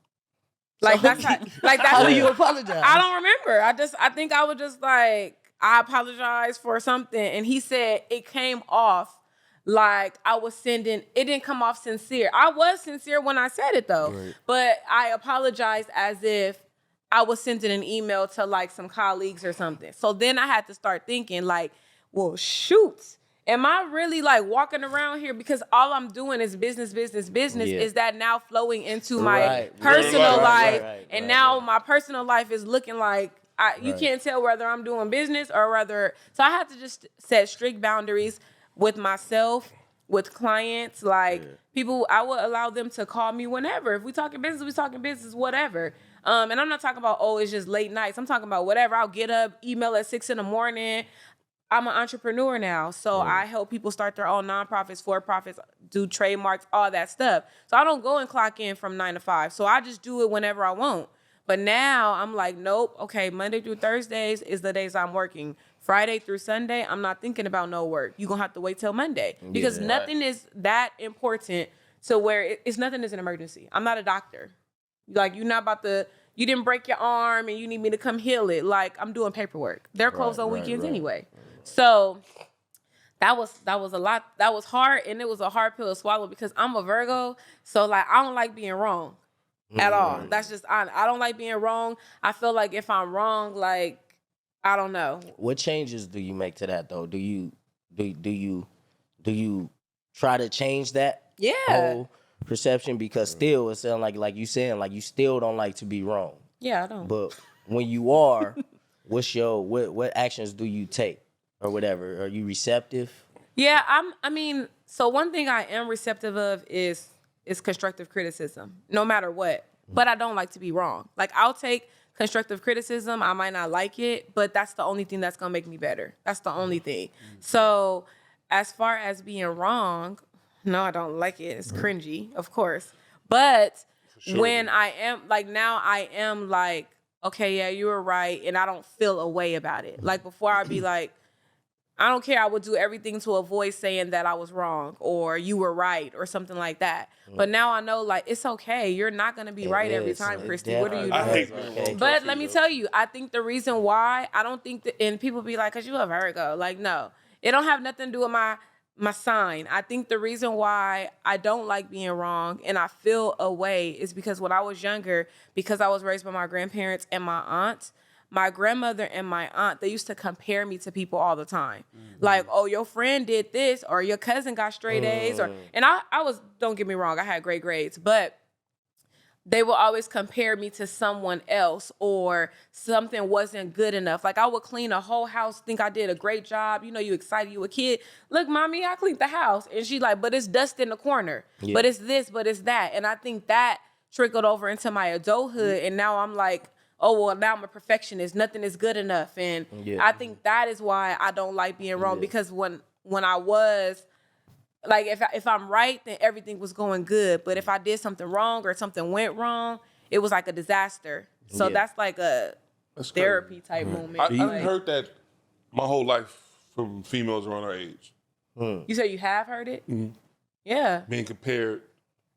Like that's how do you apologize? I don't remember. I think I was just like, I apologize for something, and he said it came off like I was sending. It didn't come off sincere. I was sincere when I said it though, but I apologized as if I was sending an email to like some colleagues or something. So then I had to start thinking like, well, shoot. Am I really like walking around here because all I'm doing is business? Is that now flowing into my personal life? And now my personal life is looking like you can't tell whether I'm doing business or whether. So I have to just set strict boundaries with myself with clients. Like people, I would allow them to call me whenever. If we talking business, whatever. And I'm not talking about, oh, it's just late nights. I'm talking about whatever. I'll get up, email at 6 a.m. I'm an entrepreneur now. So I help people start their own nonprofits, for-profits, do trademarks, all that stuff. So I don't go and clock in from 9 to 5. So I just do it whenever I want. But now I'm like, nope. Okay, Monday through Thursdays is the days I'm working. Friday through Sunday, I'm not thinking about no work. You're going to have to wait till Monday. Because nothing is that important to where it's nothing is an emergency. I'm not a doctor. Like, you're not about to, you didn't break your arm and you need me to come heal it. Like, I'm doing paperwork. They're closed on weekends anyway. So that was a lot. That was hard, and it was a hard pill to swallow because I'm a Virgo. So, like, I don't like being wrong at all. That's just, I don't like being wrong. I feel like if I'm wrong, like, I don't know. What changes do you make to that though? Do you try to change that whole perception? Because still it sounds like you saying like you still don't like to be wrong. Yeah, I don't. But when you are, what actions do you take or whatever? Are you receptive? Yeah, so one thing I am receptive of is constructive criticism, no matter what. But I don't like to be wrong. Like, I'll take constructive criticism. I might not like it, but that's the only thing that's going to make me better. That's the only thing. So as far as being wrong, no, I don't like it. It's cringy, of course. But when I am, like, now I am like, okay, yeah, you were right, and I don't feel a way about it. Like, before I'd be like, I don't care. I would do everything to avoid saying that I was wrong or you were right or something like that. But now I know, like, it's okay. You're not going to be right every time, Christy. What are you doing? I hate that. But let me tell you, I think the reason why, I don't think that, and people be like, because you a Virgo. Like, no. It don't have nothing to do with my sign. I think the reason why I don't like being wrong and I feel a way is because when I was younger, because I was raised by my grandparents and my aunts, my grandmother and my aunt, they used to compare me to people all the time. Like, oh, your friend did this, or your cousin got straight A's, and I was, don't get me wrong, I had great grades, but they will always compare me to someone else or something wasn't good enough. Like, I would clean a whole house, think I did a great job. You know, you excited, you a kid. Look, mommy, I cleaned the house. And she's like, but it's dust in the corner. Yeah. But it's this, but it's that. And I think that trickled over into my adulthood. And now I'm like, oh, well, now I'm a perfectionist. Nothing is good enough. And I think that is why I don't like being wrong. Because when I was, like, if I'm right, then everything was going good. But if I did something wrong or something went wrong, it was like a disaster. So that's like a therapy type moment. I've heard that my whole life from females around our age. You said you have heard it? Mm-hmm. Yeah. Being compared.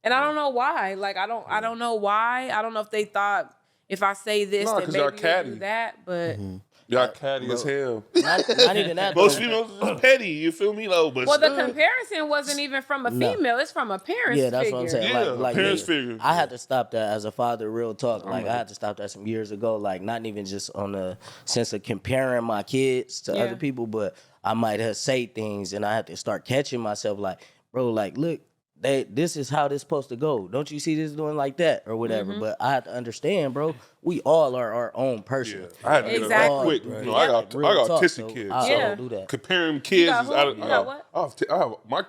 And I don't know why. Like, I don't know why. I don't know if they thought if I say this, then maybe you'll do that. But y'all catty as hell. Not even that. Most females is petty. You feel me? Though, but well, the comparison wasn't even from a female. It's from a parent's figure. Yeah, that's what I'm saying. Yeah, like parent's figure. I had to stop that as a father. Real talk. Like, I had to stop that some years ago. Like, not even just on the sense of comparing my kids to other people, but I might have said things, and I had to start catching myself. Like, bro, like, look. This is how this supposed to go. Don't you see this doing like that or whatever? Mm-hmm. But I have to understand, bro. We all are our own person. Yeah. I had to get that quick. Right. You know, I got autistic kids. I don't do that. Comparing kids is out of. You got what? I have my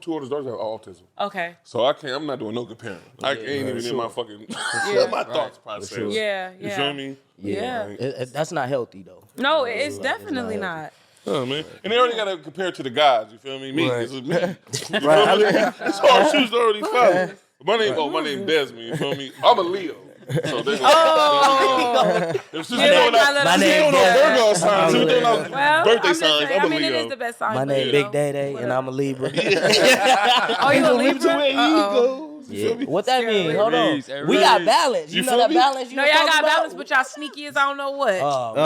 two oldest daughters have autism. Okay. So I'm not doing no comparing. I ain't even in my fucking my thoughts process. Yeah. You feel me? Yeah. That's not healthy though. No, it's definitely not. Oh, man. And they already got to compare it to the guys, you feel me? This is me. You feel me? It's hard shoes to already follow. My name Desmond, you feel me? I'm a Leo. So they my name Virgo signs. Birthday signs. I'm a Leo. It is the best sign. My name Big D.A.D. and I'm a Libra. Oh, you a Libra? Yeah. What that mean? Hold on. We got balance. You know that balance? No, y'all got balance, but y'all sneaky as I don't know what. Look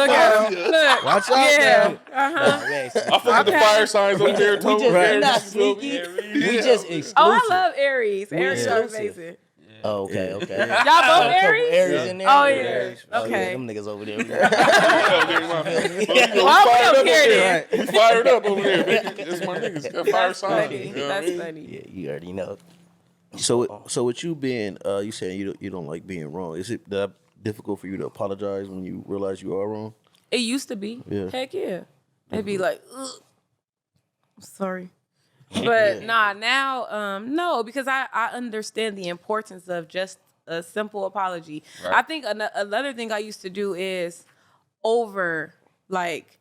at him. Look. Watch out. Yeah. I forget the fire signs up there. We not sneaky. We just exclusive. Oh, I love Aries. Aries are amazing. Oh, okay. Y'all both Aries? Aries in there. Oh, yeah. Okay. Them niggas over there. You fired up over there, baby. That's my niggas. Got fire signs. That's funny. Yeah, you already know. So with you being, you saying you don't like being wrong. Is it that difficult for you to apologize when you realize you are wrong? It used to be. Yeah. Heck yeah. It'd be like, ugh. Sorry. But now, no, because I understand the importance of just a simple apology. Right. I think another thing I used to do is over, like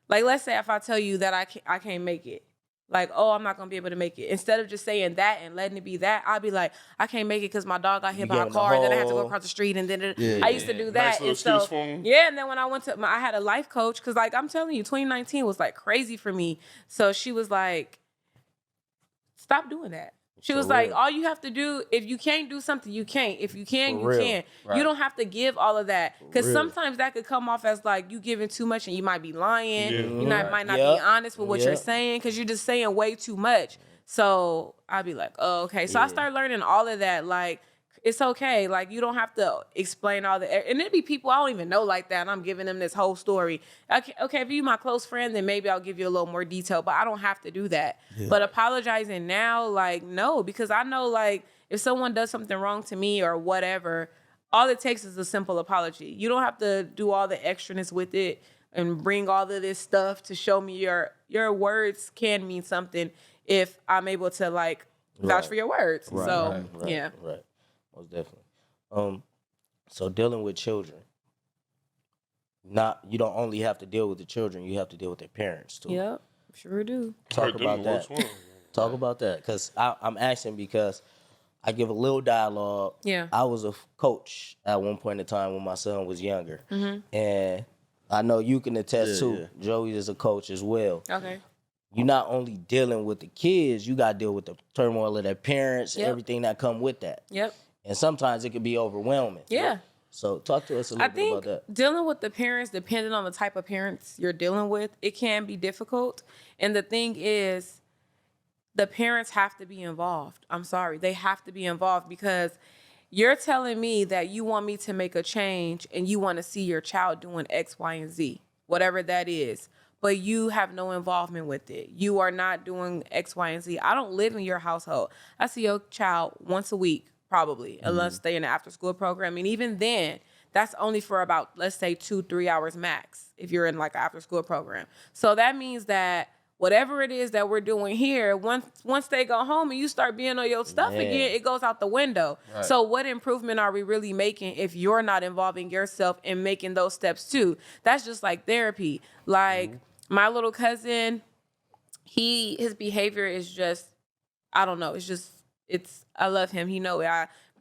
let's say if I tell you that I can't make it, like, oh, I'm not gonna be able to make it. Instead of just saying that and letting it be that, I'll be like, I can't make it because my dog got hit by a giving the car, and then I have to go whole- across the street, and then Yeah. I used to do Nice that. little And so excuse for 'em. yeah, and then when I went to I had a life coach because like I'm telling you, 2019 was like crazy for me. So she was like, stop doing that. She was like, real. all you have to do, if you can't do something, you can't. If you can, For you real. can. Right. You don't have to give all of that. Because real. sometimes that could come off as like you giving too much and you might be lying. Yeah. You might not be Yep. honest with what you're Yep. saying because you're just saying way too much. So I'd be like, oh, okay. So I started learning all of that. Like, it's okay. Like, you don't have to explain all the, and it'd be people I don't even know like that. And I'm giving them this whole story. Okay, if you're my close friend, then maybe I'll give you a little more detail, but I don't have to do that. But apologizing now, like, no, because I know, like, if someone does something wrong to me or whatever, all it takes is a simple apology. You don't have to do all the extraness with it and bring all of this stuff to show me your words can mean something if I'm able to, like, vouch for your words. So, yeah. Right. Most definitely. So dealing with children, you don't only have to deal with the children, you have to deal with their parents too. Yep, sure do. Talk Heard them about the worst that. one. Talk about that, because I'm asking because I give a little dialogue. Yeah. I was a coach at one point in time when my son was younger, and I know you can attest too. Joey is a coach as well. Okay. You're not only dealing with the kids, you got to deal with the turmoil of their parents, Yep. everything that come with that. Yep. And sometimes it can be overwhelming. Yeah. So talk to us a I little bit about think that. dealing with the parents, depending on the type of parents you're dealing with, it can be difficult. And the thing is, the parents have to be involved. I'm sorry. They have to be involved because you're telling me that you want me to make a change and you want to see your child doing X, Y, and Z, whatever that is. But you have no involvement with it. You are not doing X, Y, and Z. I don't live in your household. I see your child once a week, probably, unless they're in the after-school program. And even then, that's only for about, let's say, 2-3 hours max if you're in like an after-school program. So that means that whatever it is that we're doing here, once they go home and you start being on your stuff again, it goes out the window. Right. So what improvement are we really making if you're not involving yourself in making those steps too? That's just like therapy. Like my little cousin, his behavior is just, I don't know. I love him. He know it.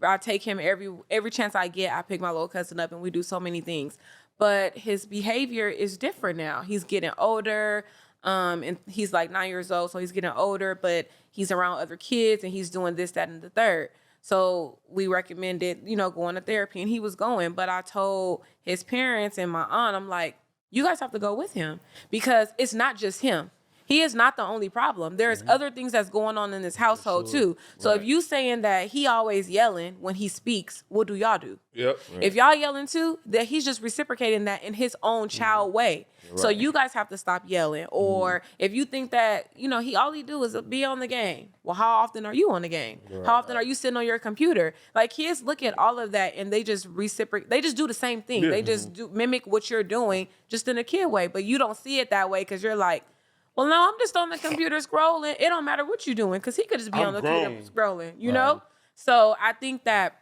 I take him every chance I get. I pick my little cousin up and we do so many things. But his behavior is different now. He's getting older. And he's like 9 years old, so he's getting older, but he's around other kids and he's doing this, that, and the third. So we recommended, going to therapy, and he was going. But I told his parents and my aunt, I'm like, you guys have to go with him because it's not just him. He is not the only problem. There's other things that's going on in this household too. So if you saying that he always yelling when he speaks, what do y'all do? Yep. If y'all yelling too, that he's just reciprocating that in his own child way. So you guys have to stop yelling. Or if you think that, all he do is be on the game. Well, how often are you on the game? How often are you sitting on your computer? Like kids look at all of that and they just reciprocate. They just do the same thing. Yeah. They just mimic what you're doing just in a kid way. But you don't see it that way because you're like, well, no, I'm just on the computer scrolling. It don't matter what you're doing because he could just be I'm on the grown. computer scrolling, you know? So I think that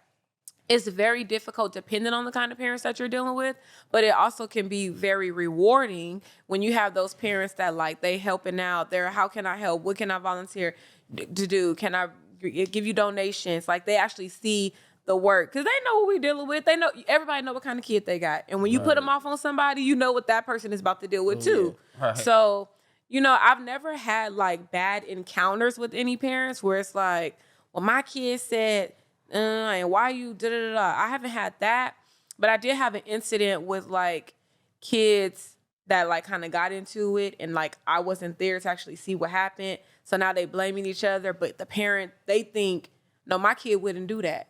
it's very difficult depending on the kind of parents that you're dealing with, but it also can be very rewarding when you have those parents that like they helping out. They're, how can I help? What can I volunteer to do? Can I give you donations? Like they actually see the work because they know what we're dealing with. They know, everybody know what kind of kid they got. And when you put them off on somebody, you know what that person is about to deal with too. Right. So, I've never had like bad encounters with any parents where it's like, well, my kid said, and why you da-da-da-da. I haven't had that, but I did have an incident with like kids that like kind of got into it and like I wasn't there to actually see what happened. So now they blaming each other, but the parent, they think, no, my kid wouldn't do that.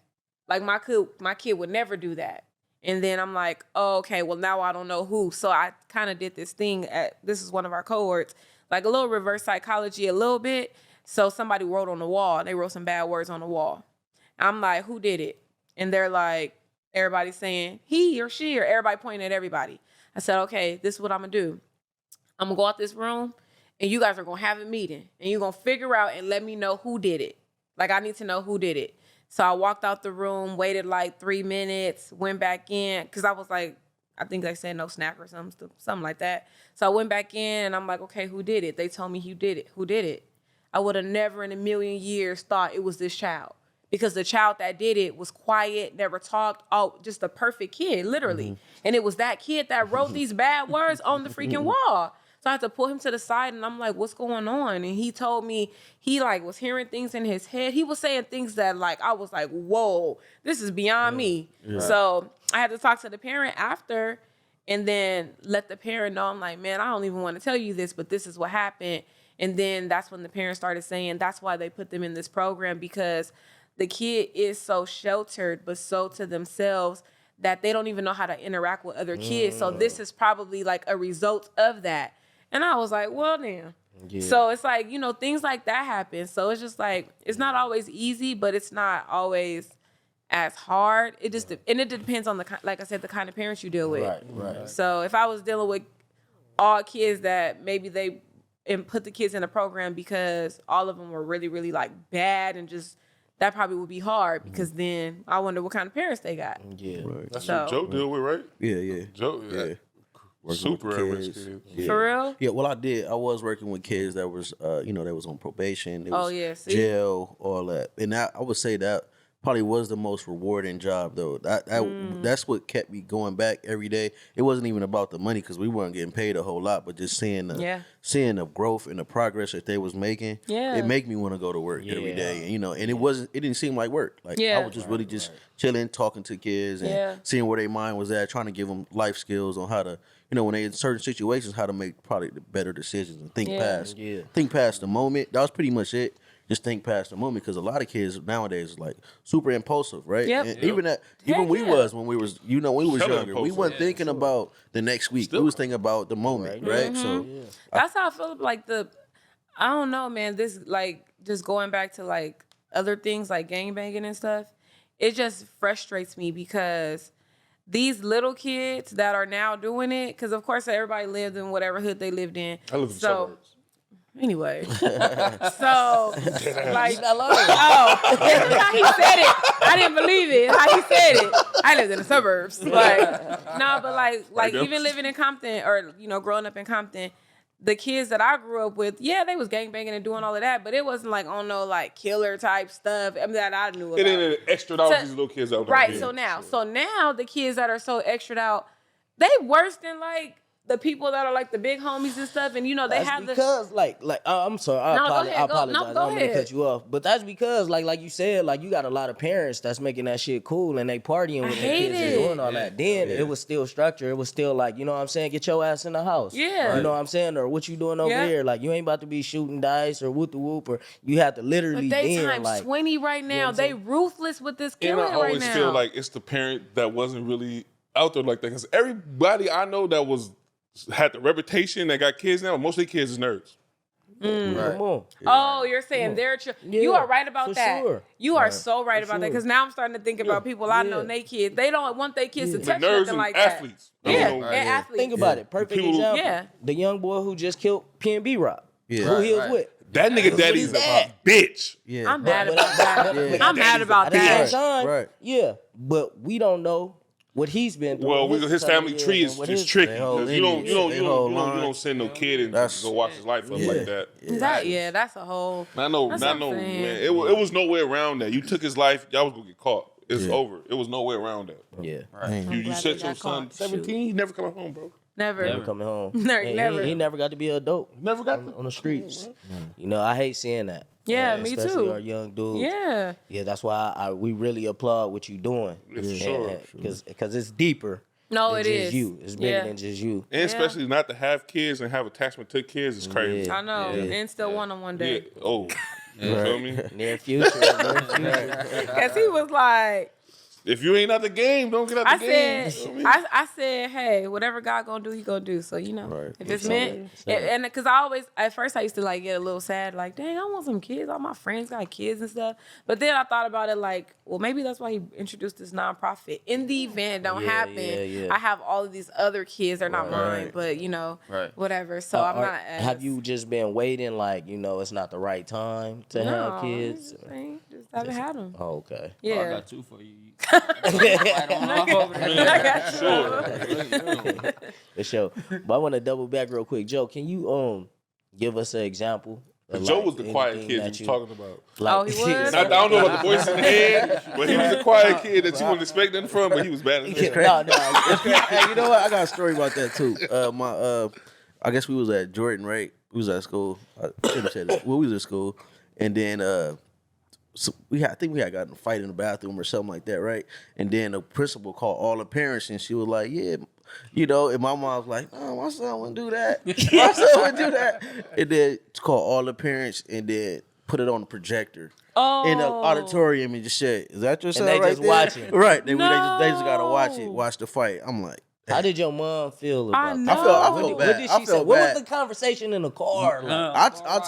Like my kid would never do that. And then I'm like, oh, okay, well now I don't know who. So I kind of did this thing this is one of our cohorts, like a little reverse psychology a little bit. So somebody wrote on the wall, they wrote some bad words on the wall. I'm like, who did it? And they're like, everybody's saying he or she, or everybody pointing at everybody. I said, okay, this is what I'm gonna do. I'm gonna go out this room and you guys are gonna have a meeting, and you're gonna figure out and let me know who did it. Like, I need to know who did it. So I walked out the room, waited like 3 minutes, went back in, because I was like, I think they said no snack or something like that. So I went back in, and I'm like, okay, who did it? They told me who did it. Who did it? I would have never in a million years thought it was this child, because the child that did it was quiet, never talked, just a perfect kid, literally. And it was that kid that wrote these bad words on the freaking wall. So I had to pull him to the side, and I'm like, what's going on? And he told me he like was hearing things in his head. He was saying things that like, I was like, whoa, this is beyond me. Yeah. So I had to talk to the parent after, and then let the parent know. I'm like, man, I don't even want to tell you this, but this is what happened. And then that's when the parents started saying that's why they put them in this program, because the kid is so sheltered, but so to themselves that they don't even know how to interact with other kids. So this is probably like a result of that. And I was like, well, damn. Yeah. So it's like, you know, things like that happen. So it's just like, it's not always easy, but it's not always as hard. It just, and it depends on like I said, the kind of parents you deal with. Right. So if I was dealing with all kids that maybe they put the kids in a program because all of them were really, really like bad, and just, that probably would be hard, because then I wonder what kind of parents they got. Yeah. Right. That's what Joe deal with, right? Yeah. Joe, yeah. Super average kids. Yeah. For real? Yeah, well, I was working with kids that was, that was on probation. It was See? jail, all that. And I would say that probably was the most rewarding job, though. That's what kept me going back every day. It wasn't even about the money, because we weren't getting paid a whole lot, but just seeing the growth and the progress that they was making, it made me want to go to work every day. And, and it didn't seem like work. Like, I was just really just chilling, talking to kids, and seeing where their mind was at, trying to give them life skills on how to, when they in certain situations, how to make probably the better decisions and think past the moment. That was pretty much it. Just think past the moment, because a lot of kids nowadays is like super impulsive, right? Yep. And even we was when we was younger, we weren't thinking about the next week. We was thinking about the moment, right? So that's how I feel. Like I don't know, man. This like just going back to like other things like gangbanging and stuff. It just frustrates me, because these little kids that are now doing it, because of course everybody lived in whatever hood they lived in. I live in suburbs. Anyway, so like, that's how he said it. I didn't believe it. How he said it. I lived in the suburbs. Like even living in Compton, or growing up in Compton, the kids that I grew up with, they was gangbanging and doing all of that, but it wasn't like on no like killer type stuff. I mean, that I knew about. It ain't extra out these little kids out there. Right. So now the kids that are so extra out, they worse than like the people that are like the big homies and stuff, and they have because I'm sorry, I apologize. I don't mean to cut you off, but that's because like you said, like you got a lot of parents that's making that shit cool, and they partying with their kids and doing all that. Then it was still structure. It was still like, you know what I'm saying, get your ass in the house. Yeah. You know what I'm saying, or what you doing over here? Like you ain't about to be shooting dice or whoop the whoop, or you have to literally. But they then, times like, 20 right now. They ruthless with this killing right now. And I always feel like it's the parent that wasn't really out there like that, because everybody I know that had the reputation that got kids now, most of the kids is nerds. Come on. Oh, you're saying they're you are right about that. Sure. You are so right about that, because now I'm starting to think about people I know, they kids. They don't want their kids to touch nerds nothing and like athletes. that. And athletes. Think about it. Perfect example. Yeah. The young boy who just killed P&B Rock. Yeah. Who he was with. That nigga daddy's a bitch. Yeah. I'm mad about that. I'm mad about that. Right. Yeah, but we don't know what he's been through. Well, his family tree is tricky, because you don't send no kid and go watch his life up like that. That's a whole. I know, man. It was no way around that. You took his life, y'all was gonna get caught. It's over. It was no way around that. Yeah. Right. You set your son 17. He's never coming home, bro. Never coming home. Never. He never got to be an adult. Never got on the streets. I hate seeing that. Yeah, me especially too. Our young dudes. Yeah. Yeah, that's why we really applaud what you're doing. Sure. Because it's deeper. No, than it just is. You. It's bigger than just you. And especially not to have kids and have attachment to kids is crazy. I know. And still want them one day. Yeah. Oh. You feel me? Near future. Because he was like, if you ain't out the game, don't get out the game. I said, hey, whatever God gonna do, he gonna do. So, if it's meant, and because at first I used to like get a little sad, like, dang, I want some kids. All my friends got kids and stuff. But then I thought about it like, well, maybe that's why he introduced this nonprofit. In the event it don't happen, I have all of these other kids. They're not mine, but whatever. So I'm not. Have you just been waiting, like, it's not the right time to have kids? Just haven't had them. Oh, okay. Yeah. I got 2 for you. Right on off over there. I got you. For sure. But I want to double back real quick. Joe, can you give us an example? Joe was the quiet kid you was talking about. Like, he was? I don't know about the voice in the head, but he was the quiet kid that you wouldn't expect nothing from, but he was bad as hell. Hey, you know what? I got a story about that too. I guess we was at Jordan, right? We was at school. I shouldn't have said this. Well, we was at school, and then so I think we had gotten a fight in the bathroom or something like that, right? And then the principal called all the parents, and she was like, "Yeah, and my mom was like, "Oh, my son wouldn't do that. My son wouldn't do that." And then called all the parents, and then put it on the projector in the auditorium, and just said, "Is that your son?" And they right just there? watching. Right? They just gotta watch the fight. I'm like. How did your mom feel about that? I felt What bad. did I she say? felt What bad. was the conversation in the car? Like? I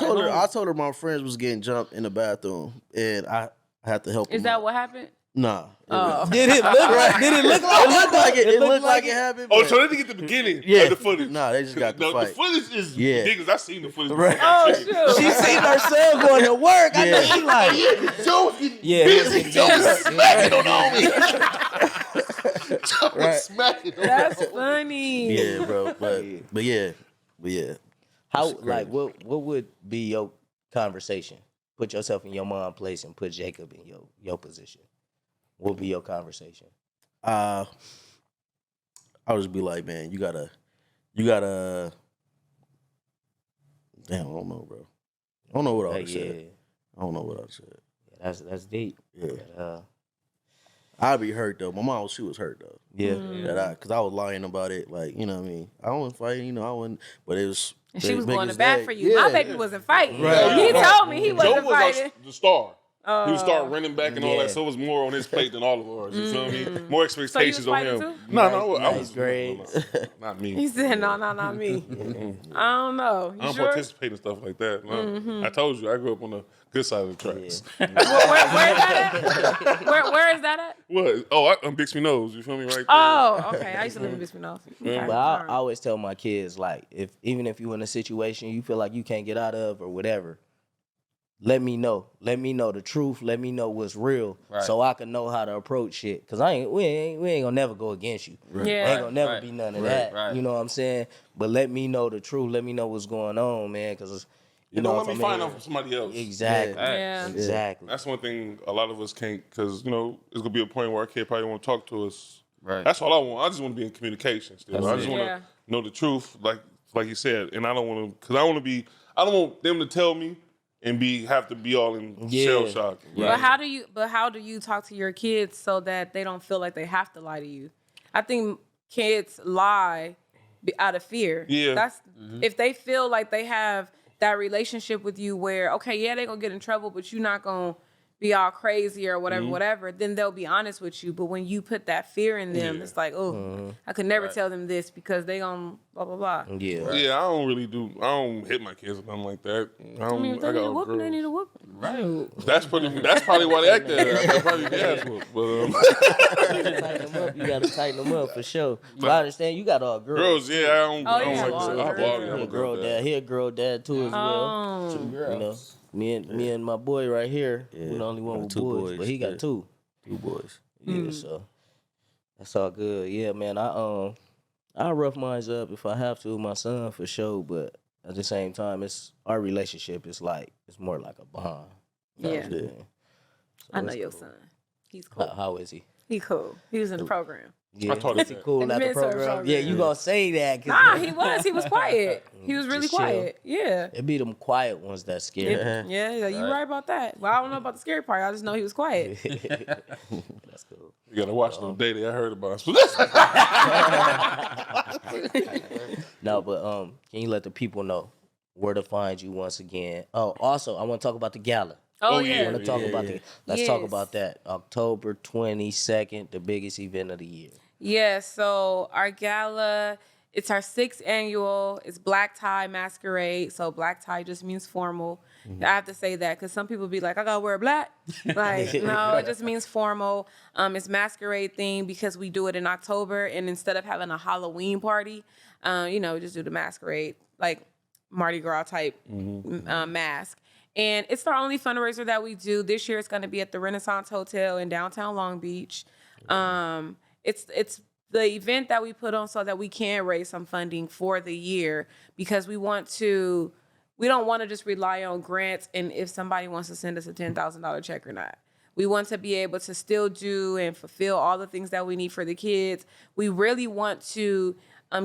told her my friends was getting jumped in the bathroom, and I had to help. Is that what happened? Nah. Did it look like? Did it look like? It looked like it happened. Oh, but- so they didn't get the beginning of the footage. Nah, they just got the fight. The footage is Yeah. ridiculous. I seen the footage. Right. Oh, shoot. She seen her son going to work. I know she like. Joe was getting Yeah, Joe was smacking on me. Joe was smacking on me. That's funny. Yeah, bro. But yeah. How That's like crazy. what would be your conversation? Put yourself in your mom's place and put Jacob in your position. What would be your conversation? I would just be like, man, you gotta. Damn, I don't know, bro. I don't know what I would said. I don't know what I said. Yeah, that's deep. Yeah. But, I'd be hurt though. My mom, she was hurt though. yeah. Because I was lying about it. Like, you know what I mean? I wasn't fighting, I wasn't. But it was. And she was big going to as bat that. for you. Yeah. My baby wasn't fighting. Right. He told me he Joe wasn't was fighting. the star. He would start running back and all Yeah. that, so it was more on his plate than all of ours. You feel me? More expectations on fighting him. too? No, I Nice was grades. not me. He said, no, not me. I don't know. You I don't sure? participate in stuff like that. No. I told you, I grew up on the good side of the tracks. Where is that at? Where is that at? What? Oh, I'm Bixby Nose. You feel me right there? Oh, okay. I used to live in Bisbee North. Okay. But I always tell my kids, like, even if you're in a situation you feel like you can't get out of or whatever, let me know. Let me know the truth. Let me know what's real, so I can know how to approach shit. Cause we ain't gonna never go against you. Yeah. Ain't gonna never be none of that. Right. You know what I'm saying? But let me know the truth. Let me know what's going on, man. Cause You don't let me find out from somebody else. Exactly. Yeah. Exactly. That's one thing a lot of us can't, because, it's going to be a point where our kid probably won't talk to us. Right. That's all I want. I just want to be in communication still. I just want to know the truth, like you said. And I don't want to, because I don't want them to tell me and have to be all in shell shock. But how do you talk to your kids so that they don't feel like they have to lie to you? I think kids lie out of fear. Yeah. That's if they feel like they have that relationship with you where, okay, yeah, they're gonna get in trouble, but you're not gonna be all crazy or whatever, then they'll be honest with you. But when you put that fear in them, it's like, I could never tell them this because they gonna blah, blah, blah. Yeah. Yeah, I don't really do. I don't hit my kids or nothing like that. I mean, if they need a whooping, they need a whooping. Right. That's probably why they act that. They probably get ass whooped. But Tighten them up. You gotta tighten them up for sure. But I understand you got all girls. girls, yeah, I don't. Oh, I don't yeah, like all to. I have girls. all. He I'm a girl dad. He a girl dad too as well. Oh. You know, me and my boy right here. We the only one with two boys, boys, but he got yeah. two. 2 boys. Yeah, so that's all good. Yeah, man. I rough mines up if I have to, my son for sure. But at the same time, it's our relationship. It's more like a bond. You know what I'm Yeah. saying? So I know it's your cool. son. He's cool. How is he? He cool. He was in the program. Yeah, I taught him is he that. cool In the at the midst of the program? program. Yeah, you gonna say that? 'Cause Nah, he was. He was quiet. He was really Just chill. quiet. Yeah. It be them quiet ones that scare. Yeah, you right about that. Well, I don't know about the scary part. I just know he was quiet. That's cool. You gotta watch them D.A.D. I heard about. No, but can you let the people know where to find you once again? Oh, also I want to talk about the gala. Oh, Oh, yeah. yeah. Want to talk about let's talk Yes. about that. October 22nd, the biggest event of the year. Yeah, so our gala, it's our 6th annual. It's black tie masquerade. So black tie just means formal. I have to say that because some people be like, I gotta wear black. Like, no, it just means formal. It's masquerade theme because we do it in October, and instead of having a Halloween party, we just do the masquerade, like Mardi Gras type mask. And it's our only fundraiser that we do. This year it's going to be at the Renaissance Hotel in downtown Long Beach. It's the event that we put on so that we can raise some funding for the year because we don't want to just rely on grants and if somebody wants to send us a $10,000 check or not. We want to be able to still do and fulfill all the things that we need for the kids. We really want to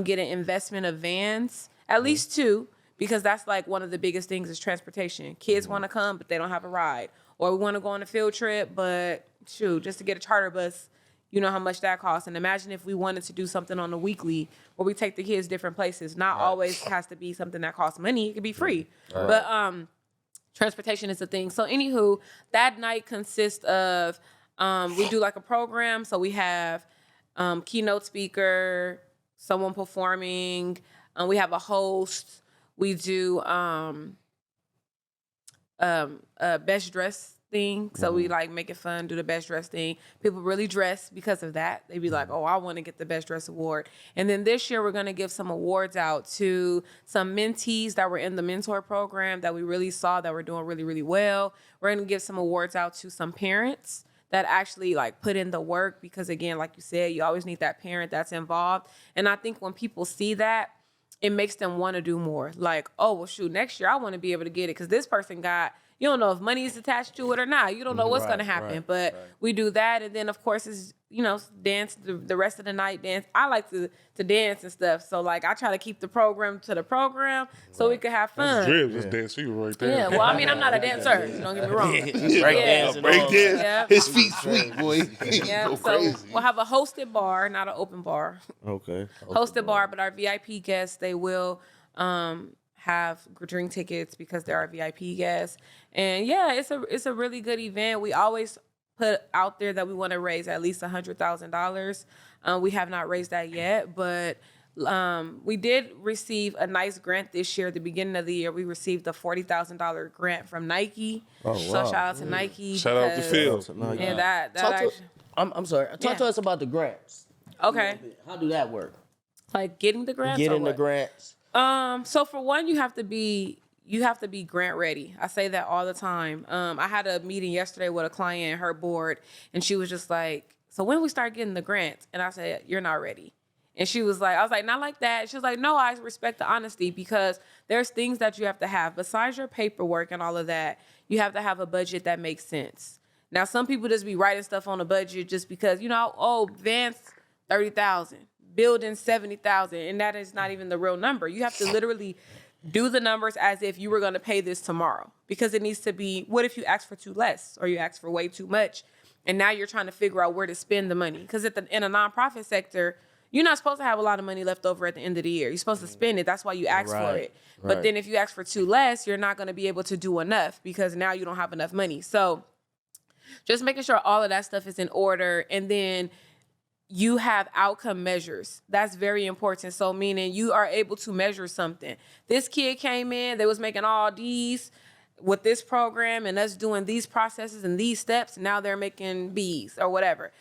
get an investment of vans, at least 2, because that's like one of the biggest things is transportation. Kids want to come, but they don't have a ride. Or we want to go on a field trip, but just to get a charter bus, you know how much that costs. And imagine if we wanted to do something on the weekly where we take the kids different places. Not always has to be something that costs money. It could be free. Right. But transportation is a thing. So anywho, that night consists of, we do like a program. So we have keynote speaker, someone performing. We have a host. We do a best dress thing. So we like make it fun, do the best dress thing. People really dress because of that. They be like, oh, I want to get the best dress award. And then this year we're going to give some awards out to some mentees that were in the mentor program that we really saw that were doing really, really well. We're going to give some awards out to some parents that actually like put in the work because again, like you said, you always need that parent that's involved. And I think when people see that, it makes them want to do more. Like, oh, well, shoot, next year I want to be able to get it because this person you don't know if money is attached to it or not. You don't know what's going to happen. But we do that. And then, of course, it's, dance the rest of the night, dance. I like to dance and stuff. So, like, I try to keep the program to the program so we can have fun. That's dance fever right there. Yeah, well, I mean, I'm not a dancer. So don't get me wrong. Break dance. Yeah. His feet sweet, boy. Yeah, Go so crazy. we'll have a hosted bar, not an open bar. Okay. Hosted bar, but our VIP guests, they will have drink tickets because they're our VIP guests. And yeah, it's a really good event. We always put out there that we want to raise at least $100,000. We have not raised that yet, but we did receive a nice grant this year. At the beginning of the year, we received a $40,000 grant from Nike. Oh, wow. So shout out to Nike. Shout out to Phil. And that actually, I'm sorry. Talk to us about the grants. Okay. How do that work? Like getting the grants? Getting the grants. So for one, you have to be grant ready. I say that all the time. I had a meeting yesterday with a client and her board, and she was just like, so when we start getting the grants? And I said, you're not ready. And she was like, I was like, not like that. She was like, no, I respect the honesty because there's things that you have to have. Besides your paperwork and all of that, you have to have a budget that makes sense. Now, some people just be writing stuff on a budget just because, Vance, 30,000. Building 70,000, and that is not even the real number. You have to literally do the numbers as if you were going to pay this tomorrow because it needs to be, what if you ask for too less or you ask for way too much and now you're trying to figure out where to spend the money because in a nonprofit sector, you're not supposed to have a lot of money left over at the end of the year. You're supposed to spend it. That's why you ask for it. But then if you ask for too less, you're not going to be able to do enough because now you don't have enough money. So just making sure all of that stuff is in order, and then you have outcome measures. That's very important. So meaning you are able to measure something. This kid came in, they was making all D's with this program and us doing these processes and these steps. Now they're making B's or whatever.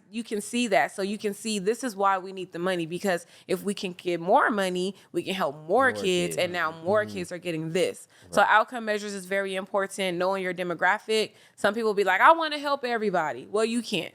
You can see that. So you can see this is why we need the money, because if we can get more money, we can help more kids. And now more kids are getting this. Right. So outcome measures is very important. Knowing your demographic. Some people be like, I want to help everybody. Well, you can't.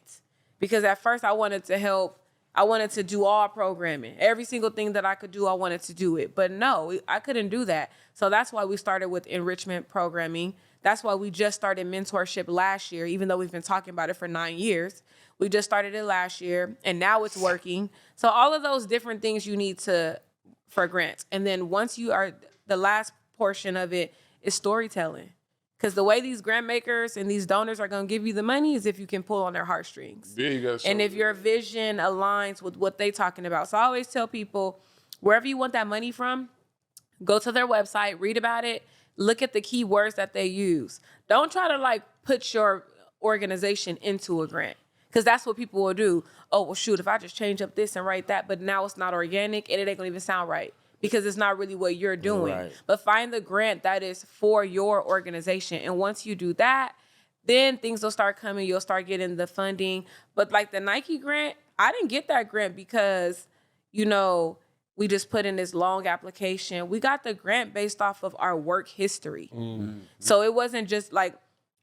Because at first I wanted to help. I wanted to do all programming. Every single thing that I could do, I wanted to do it. But no, I couldn't do that. So that's why we started with enrichment programming. That's why we just started mentorship last year, even though we've been talking about it for 9 years. We just started it last year, and now it's working. So all of those different things you need for grants. And then once you are, the last portion of it is storytelling. Because the way these grant makers and these donors are going to give you the money is if you can pull on their heartstrings. Yeah, you got and if your vision aligns with what they're talking about. So I always tell people, wherever you want that money from, go to their website, read about it, look at the key words that they use. Don't try to like put your organization into a grant. Because that's what people will do. Oh, well, shoot, if I just change up this and write that, but now it's not organic and it ain't gonna even sound right because it's not really what you're doing. Right. But find the grant that is for your organization. And once you do that, then things will start coming. You'll start getting the funding. But like the Nike grant, I didn't get that grant because, you know, we just put in this long application. We got the grant based off of our work history. So it wasn't just like,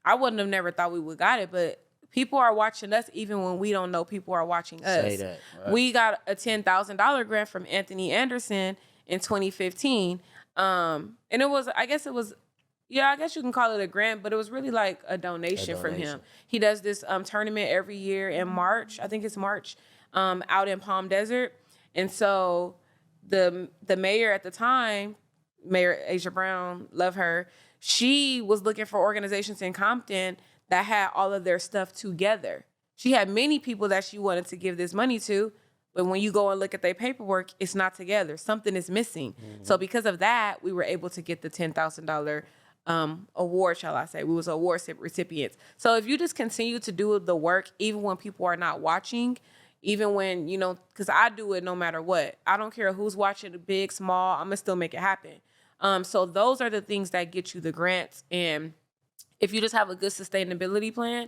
I wouldn't have never thought we would got it, but people are watching us even when we don't know people are watching us. Say that. Right. We got a $10,000 grant from Anthony Anderson in 2015. And it was, I guess you can call it a grant, but it was really like a donation from him. He does this tournament every year in March. I think it's March, out in Palm Desert. And so the mayor at the time, Mayor Asia Brown, love her, she was looking for organizations in Compton that had all of their stuff together. She had many people that she wanted to give this money to, but when you go and look at their paperwork, it's not together. Something is missing. So because of that, we were able to get the $10,000 award, shall I say. We was award recipients. So if you just continue to do the work, even when people are not watching, even when, you know, because I do it no matter what. I don't care who's watching, big, small, I'm going to still make it happen. So those are the things that get you the grants. And if you just have a good sustainability plan,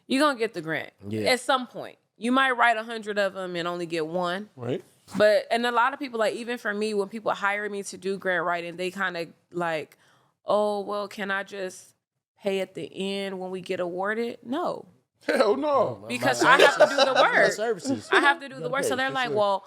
you're going to get the grant at some point. You might write 100 of them and only get one. Right. But, and a lot of people, like, even for me, when people hire me to do grant writing, they kind of like, oh, well, can I just pay at the end when we get awarded? No. Hell no. Because I have to do the work. Services. I have to do the work. So they're like, well,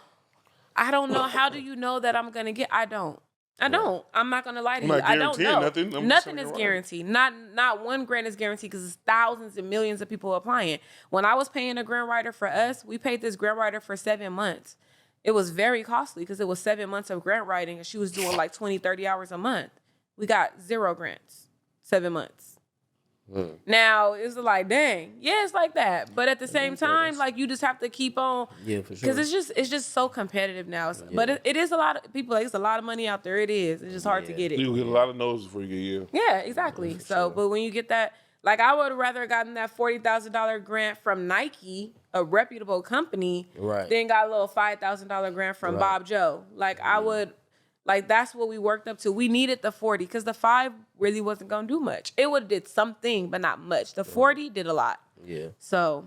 I don't know. How do you know that I'm going to get? I don't. I'm not going to lie to you. I don't know. Nothing is guaranteed. Not one grant is guaranteed because it's thousands and millions of people applying. When I was paying a grant writer for us, we paid this grant writer for 7 months. It was very costly because it was 7 months of grant writing and she was doing like 20, 30 hours a month. We got 0 grants, 7 months. Now, it's like, dang. Yeah, it's like that. But at the same time, like, you just have to keep on. Yeah, for sure. Because it's just so competitive now. But it is a lot of people, like, it's a lot of money out there. It is. It's just hard to get it. You get a lot of no's before you get Yeah, exactly. So, but when you get that, like, I would have rather gotten that $40,000 grant from Nike, a reputable company, than got a little $5,000 grant from Bob Joe. Like, I would. Like, that's what we worked up to. We needed the 40 because the 5 really wasn't going to do much. It would have did something, but not much. The 40 did a lot. Yeah. So,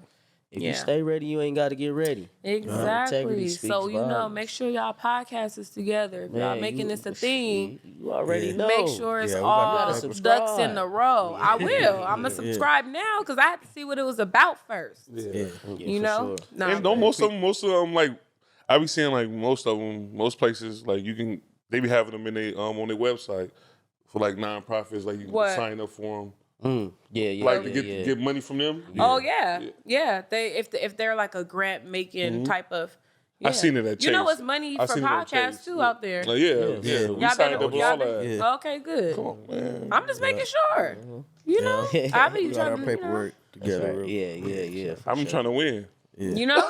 if you stay ready, you ain't got to get ready. Exactly. So, you know, make sure y'all podcast is together. If y'all making this a thing, you already know. Make sure it's all ducks in a row. I will. I'm going to subscribe now because I had to see what it was about first. You know? Sure. No, and most of them, like, I be seeing, like, most of them, most places, like, you can, they be having them in they on their website for like nonprofits, like you can sign up for them. Like to get money from them. Oh yeah. They if they're like a grant making type of. Yeah. I seen it at Chase. You know, it's money for podcasts too out there. Like, yeah. We signed up with all that. Okay, good. Come on, man. I'm just making sure. You know, I be trying to paperwork together. Right. Yeah. I'm trying to win. You know,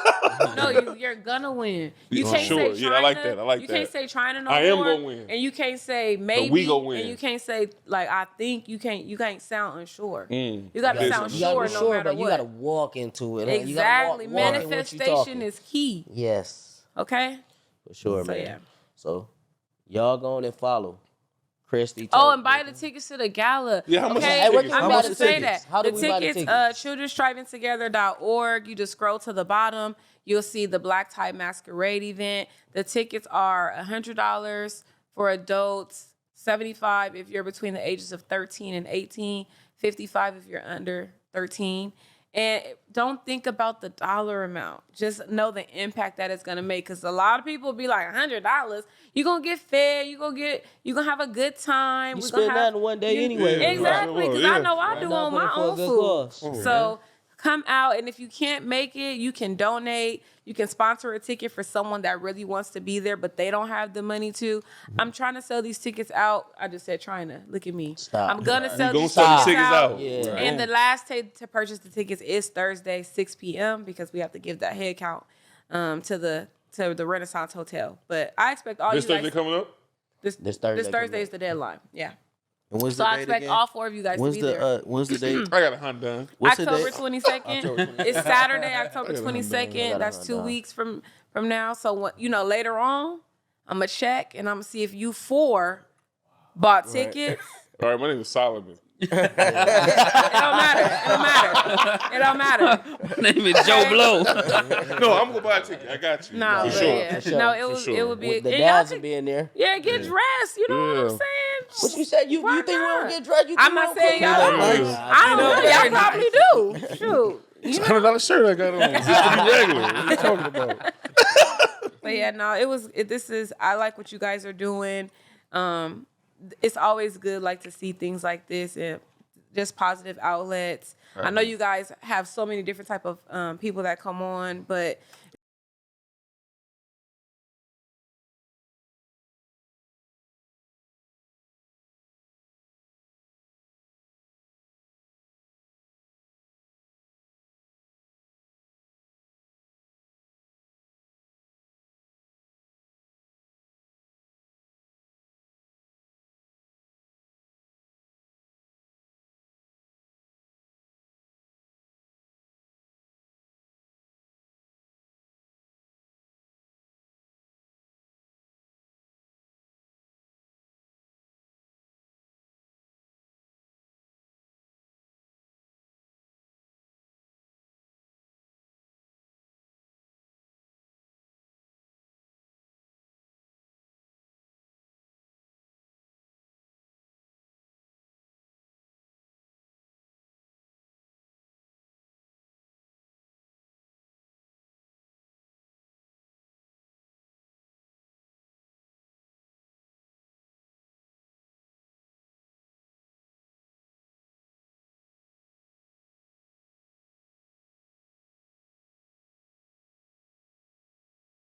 no, you're gonna win. You can't say China. I like that. You can't say China no more. I am more, gonna win, and you can't say maybe. We gonna win, and you can't say like I think. You can't sound unsure. You gotta sound sure no matter what. You gotta walk into it. Exactly. You gotta walk Manifestation is key. Yes. Okay. For sure, So, man. yeah. So y'all go on and follow Christi. And buy the tickets to the gala. Yeah, how much okay? is I'm about to say tickets? that. How do the we buy the tickets, tickets? childrenstrivingtogether.org. You just scroll to the bottom. You'll see the Black Tie Masquerade event. The tickets are $100 for adults, $75 if you're between the ages of 13 and 18, $55 if you're under 13. And don't think about the dollar amount. Just know the impact that it's gonna make. Because a lot of people be like, $100, you're gonna get fed, you're gonna have a good time. You spend that in one day anyway. Exactly, because I know I do on my own food. So come out, and if you can't make it, you can donate. You can sponsor a ticket for someone that really wants to be there, but they don't have the money to. I'm trying to sell these tickets out. I just said trying to. Look at me. Stop. I'm going to sell these sell tickets out. Yeah. And the last day to purchase the tickets is Thursday, 6 p.m. because we have to give that head count to the Renaissance Hotel. But I expect all This you guys. Thursday coming up? This Thursday is the deadline. Yeah. And when's So the I date expect again? all 4 of you guys to be there. When's the date? I got a hunt done. What's the October date? 22nd. It's Saturday, October I got a hunt 22nd. That's 2 weeks from now. So what, later on, I'm gonna check and I'm gonna see if you 4 bought tickets. All right, my name is Solomon. It don't matter. My name is Joe Blow. No, I'm gonna buy a ticket. I got you. No, for but sure. yeah. For sure. No, For it would be. The and y'all dads will can- be in there. Yeah, get dressed. You know what I'm Yeah. saying? What you said? You Why think we not? don't get dressed? You think I'm we not don't saying cook? y'all Nice. don't. I don't know. Y'all probably do. Shoot. It's $100 shirt I got on. Just to be regular. What are you talking about? But yeah, no, this is, I like what you guys are doing. It's always good to see things like this and just positive outlets. I know you guys have so many different type of people that come on, but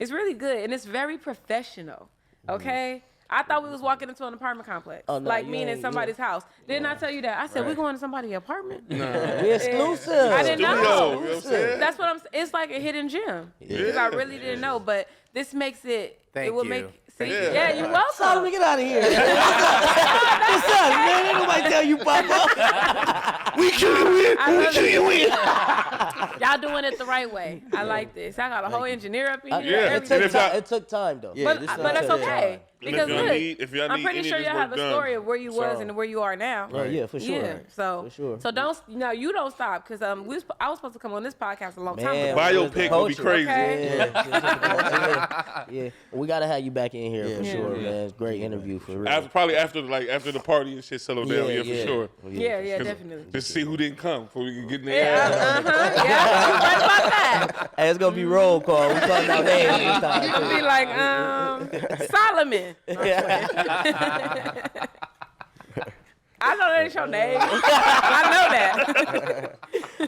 it's really good and it's very professional. Okay. I thought we was walking into an apartment complex, Oh, no, like you meaning ain't, somebody's house. Didn't I tell you that? I said we're going to somebody's apartment. We exclusive. I didn't know. Studio, you know what I'm saying? That's what I'm. It's like a hidden gem because I really didn't know. But this makes it. Thank it will you. make. See, Yeah. yeah, you're Solomon, welcome. get out of here. What's up, man? Ain't nobody tell you, Papa. We kill you in. I We love kill you in. Y'all doing it the right way. I like this. I got a whole engineer up in here. Yeah, everything. if It took time, though. Yeah, But that's okay. Because y'all look, if y'all I'm need pretty any sure of y'all this have work a done, story of where you was sorry. and where you are now. Right, yeah, for sure. Yeah, so For sure. so don't you don't stop because I was supposed to come on this podcast a long time Man, ago. Biopic will be Culture. crazy. Okay. Yeah. We gotta have you back in here for Yeah. sure, Yeah. man. It's a great interview for real. Probably after the party and shit settle down. Yeah, for sure. Yeah, definitely. Just see who didn't come before we can get in there. Yeah, yeah, you right about that. Hey, it's gonna be roll call. We calling out names this time. You could be like, Solomon. I know that ain't your name. I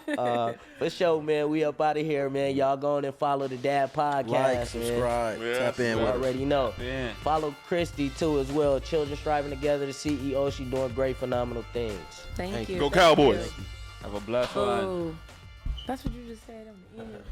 know that. For sure, man. We up out of here, man. Y'all go on and follow the Dad Podcast, Like, man. subscribe, Yeah, tap in You with already know. Yeah. Follow Christi too as well. Children Striving Together, the CEO. She doing great, phenomenal things. Thank you. Go Thank Cowboys. you. Have a blessed one. Ooh. That's what you just said on the end.